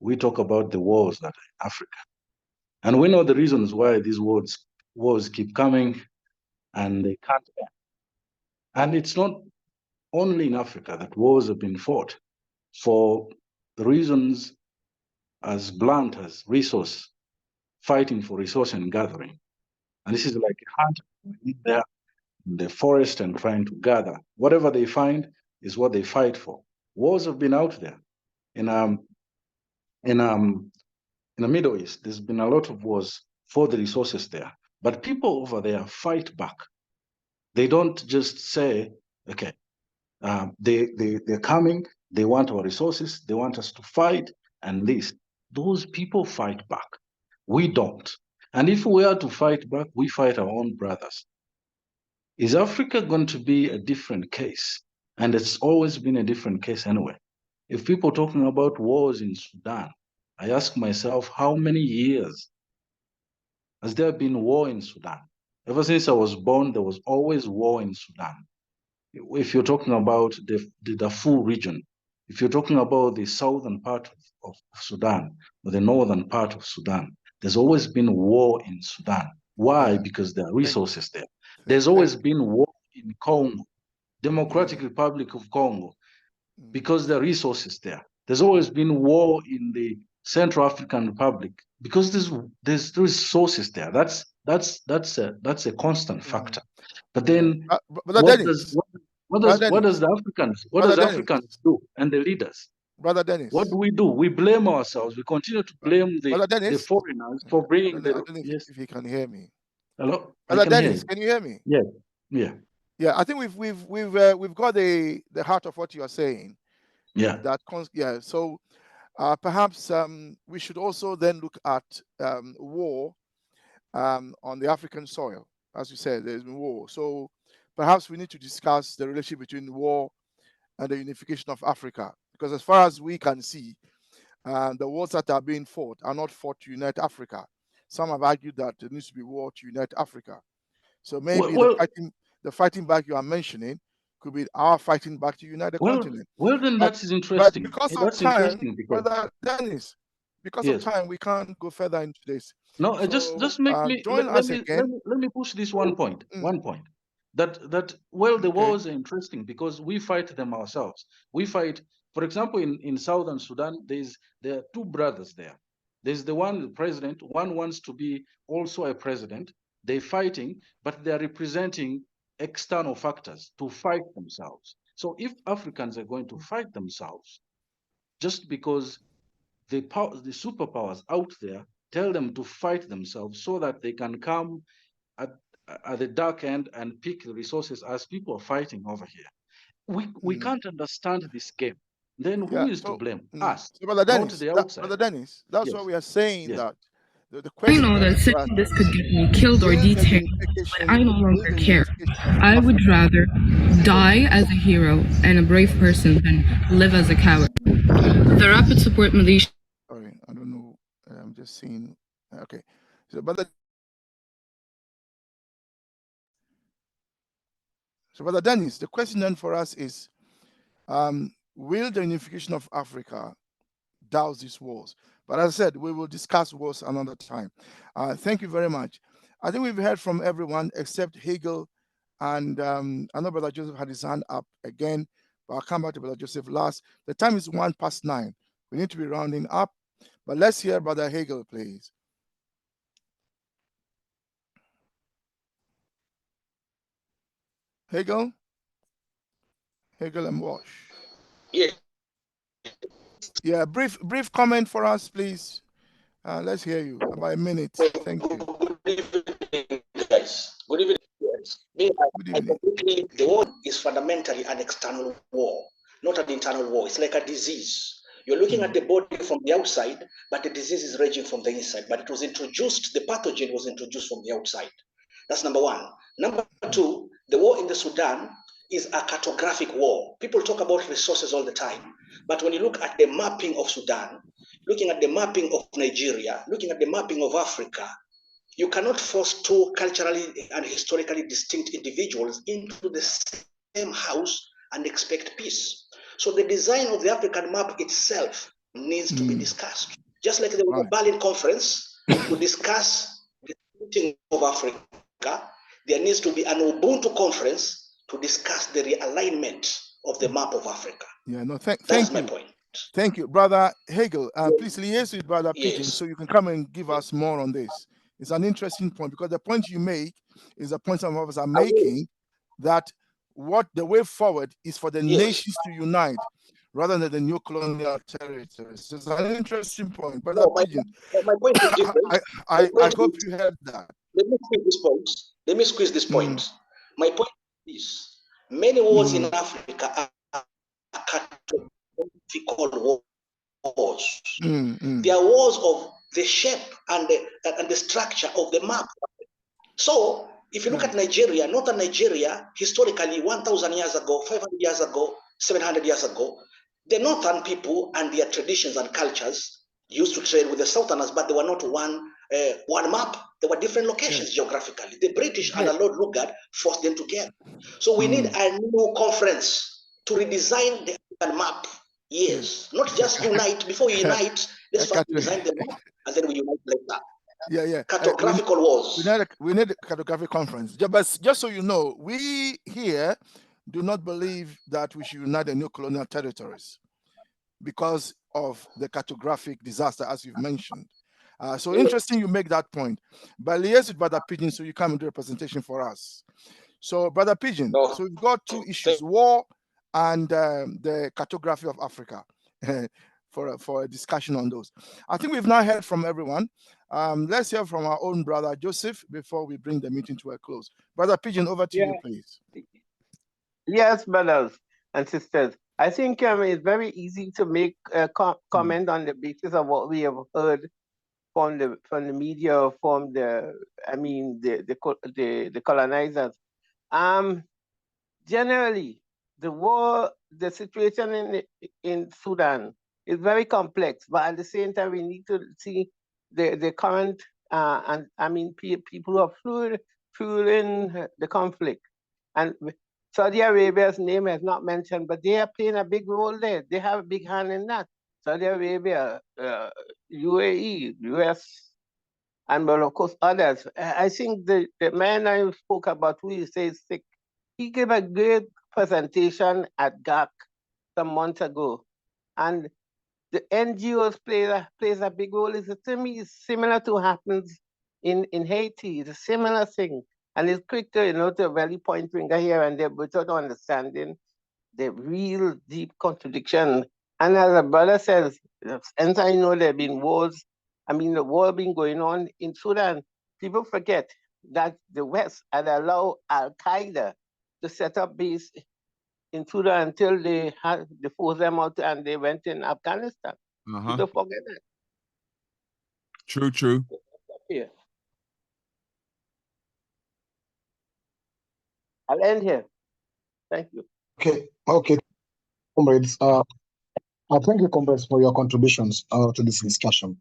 we talk about the wars that are in Africa. And we know the reasons why these wars keep coming and they can't end. And it's not only in Africa that wars have been fought for the reasons as blunt as resource, fighting for resource and gathering. And this is like a hunter in there in the forest and trying to gather. Whatever they find is what they fight for. Wars have been out there. In the Middle East, there's been a lot of wars for the resources there. But people over there fight back. They don't just say, okay, they're coming, they want our resources, they want us to fight, and this. Those people fight back. We don't. And if we are to fight back, we fight our own brothers. Is Africa going to be a different case? And it's always been a different case anyway. If people are talking about wars in Sudan, I ask myself, how many years has there been war in Sudan? Ever since I was born, there was always war in Sudan. If you're talking about the Darfur region, if you're talking about the southern part of Sudan, or the northern part of Sudan, there's always been war in Sudan. Why? Because there are resources there. There's always been war in Congo, Democratic Republic of Congo, because there are resources there. There's always been war in the Central African Republic because there's resources there. That's a constant factor. But then what does the Africans do and the leaders? Brother Dennis, what do? We blame ourselves. We continue to blame the foreigners for bringing the. Yes, if you can hear me. Hello, Brother Dennis, can you hear me? Yes. Yeah. Yeah, I think we've got the heart of what you are saying. Yeah. So perhaps we should also then look at war on the African soil. As you said, there's been war. So perhaps we need to discuss the relationship between war and the unification of Africa. Because as far as we can see, the wars that are being fought are not fought to unite Africa. Some have argued that there needs to be war to unite Africa. So maybe the fighting back you are mentioning could be our fighting back to unite the continent. Well, then that is interesting. But because of time, Brother Dennis, because of time, we can't go further into this. No, so, just make me join us again. Let me push this one point. One point. That the wars are interesting because we fight them ourselves. We fight, for example, in Southern Sudan, there are two brothers there. There's the president, one wants to be also a president. They're fighting, but they're representing external factors to fight themselves. So if Africans are going to fight themselves, just because the superpowers out there tell them to fight themselves so that they can come at the dark end and pick the resources as people are fighting over here. We can't understand this game. Then who is to blame? Us. So Brother Dennis, Brother Dennis, that's why we are saying that the question. I know that saying this could get me killed or detained, but I no longer care. I would rather die as a hero and a brave person than live as a coward. The Rapid Support Militia. Sorry, I don't know. I'm just seeing. Okay. So, Brother Dennis, the question then for us is, will the unification of Africa douse these wars? But as I said, we will discuss wars another time. Thank you very much. I think we've heard from everyone except Hegel, and I know Brother Joseph had his hand up again, but I'll come back to Brother Joseph last. The time is 9:01. We need to be rounding up, but let's hear Brother Hegel, please. Hegel and Wash. Yeah. Yeah, brief comment for us, please. Let's hear you. About a minute. Thank you. Good evening, guys. Good evening. Good evening. The war is fundamentally an external war, not an internal war. It's like a disease. You're looking at the body from the outside, but the disease is raging from the inside. But it was introduced, the pathogen was introduced from the outside. That's number one. Number two, the war in the Sudan is a cartographic war. People talk about resources all the time. But when you look at the mapping of Sudan, looking at the mapping of Nigeria, looking at the mapping of Africa, you cannot force two culturally and historically distinct individuals into the same house and expect peace. So the design of the African map itself needs to be discussed. Just like there was a Berlin conference to discuss the splitting of Africa, there needs to be an Ubuntu conference to discuss the realignment of the map of Africa. Yeah, no, thank That's you. my point. Thank you, Brother Hegel. Please liaise with Brother Pigeon so you can come and give us more on this. It's an interesting point because the point you make is a point some of us are making, that what the way forward is for the nations to unite rather than the new colonial territories. It's an interesting point. Brother Pigeon, my point is different. I hope you heard that. Let me squeeze this point. My point is, many wars in Africa are cartographical wars. They are wars of the shape and the structure of the map. So, if you look at Nigeria, northern Nigeria, historically, 1,000 years ago, 500 years ago, 700 years ago, the northern people and their traditions and cultures used to trade with the southerners, but they were not one map. There were different locations geographically. The British and the Lord Lugard forced them together. So we need a new conference to redesign the African map. Yes, not just unite. Before we unite, let's first design the map and then we unite later. Yeah. Cartographical wars. We need a cartographic conference. But just so you know, we here do not believe that we should unite the new colonial territories because of the cartographic disaster, as you've mentioned. So interesting you make that point. But liaise with Brother Pigeon so you come and do a presentation for us. So, Brother Pigeon, so we've got two issues, war and the cartography of Africa. For a discussion on those. I think we've now heard from everyone. Let's hear from our own Brother Joseph before we bring the meeting to a close. Brother Pigeon, over to you, please. Yes, brothers and sisters. I think it's very easy to make a comment on the basis of what we have heard from the media, from the colonizers. Generally, the situation in Sudan is very complex, but at the same time, we need to see the current people who are fueling the conflict. And Saudi Arabia's name is not mentioned, but they are playing a big role there. They have a big hand in that. Saudi Arabia, UAE, US, and well, of course, others. I think the man I spoke about, who you say is sick, he gave a great presentation at GAC some months ago. And the NGOs plays a big role. It's similar to what happens in Haiti. It's a similar thing. And it's quick to really point finger here and there without understanding the real deep contradiction. And as a brother says, since I know there have been wars, the war been going on in Sudan, people forget that the West had allowed Al-Qaeda to set up base in Sudan until they forced them out and they went in Afghanistan. People forget that. True. Yeah. I'll end here. Thank you. Okay, comrades. Thank you, comrades, for your contributions to this discussion.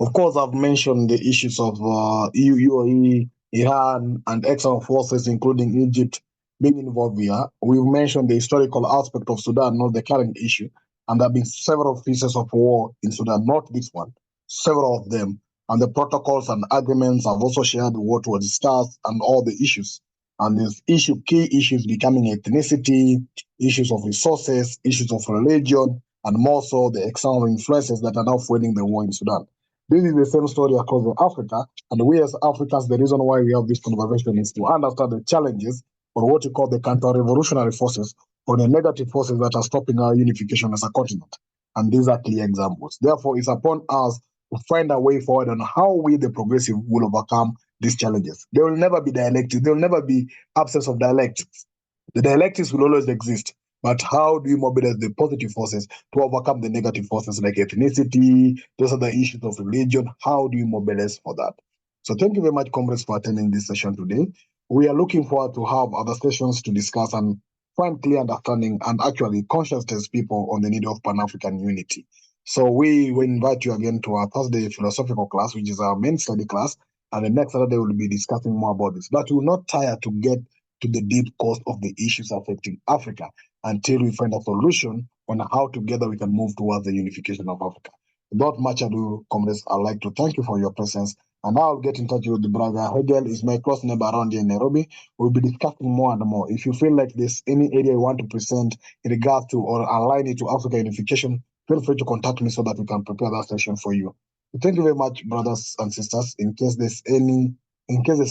Of course, I've mentioned the issues of UAE, Iran, and external forces, including Egypt, being involved here. We've mentioned the historical aspect of Sudan, not the current issue. And there have been several pieces of war in Sudan, not this one, several of them. And the protocols and agreements have also shared what was discussed and all the issues. And these key issues becoming ethnicity, issues of resources, issues of religion, and more so the external influences that are now fueling the war in Sudan. This is the same story across Africa, and we as Africans, the reason why we have this conversation is to understand the challenges or what you call the counter-revolutionary forces or the negative forces that are stopping our unification as a continent. And these are clear examples. Therefore, it's upon us to find a way forward on how we, the progressive, will overcome these challenges. There will never be dialectics. There will never be absence of dialectics. The dialectics will always exist. But how do you mobilize the positive forces to overcome the negative forces like ethnicity, those are the issues of religion? How do you mobilize for that? So thank you very much, comrades, for attending this session today. We are looking forward to have other sessions to discuss and find clear understanding and actually conscientize people on the need of Pan-African unity. So we will invite you again to our Thursday philosophical class, which is our main study class. And the next Saturday we'll be discussing more about this. But we will not tire to get to the deep cause of the issues affecting Africa until we find a solution on how together we can move towards the unification of Africa. Without much ado, comrades, I'd like to thank you for your presence. And now I'll get in touch with the brother Hegel, is my close neighbor around here in Nairobi. We'll be discussing more and more. If you feel like there's any area you want to present in regards to or align it to Africa unification, feel free to contact me so that we can prepare that session for you. Thank you very much, brothers and sisters. In case there's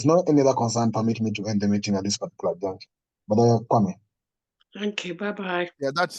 no any other concern, permit me to end the meeting at this particular juncture. Brother Kwame. Thank you. Bye-bye. Yeah, that's it.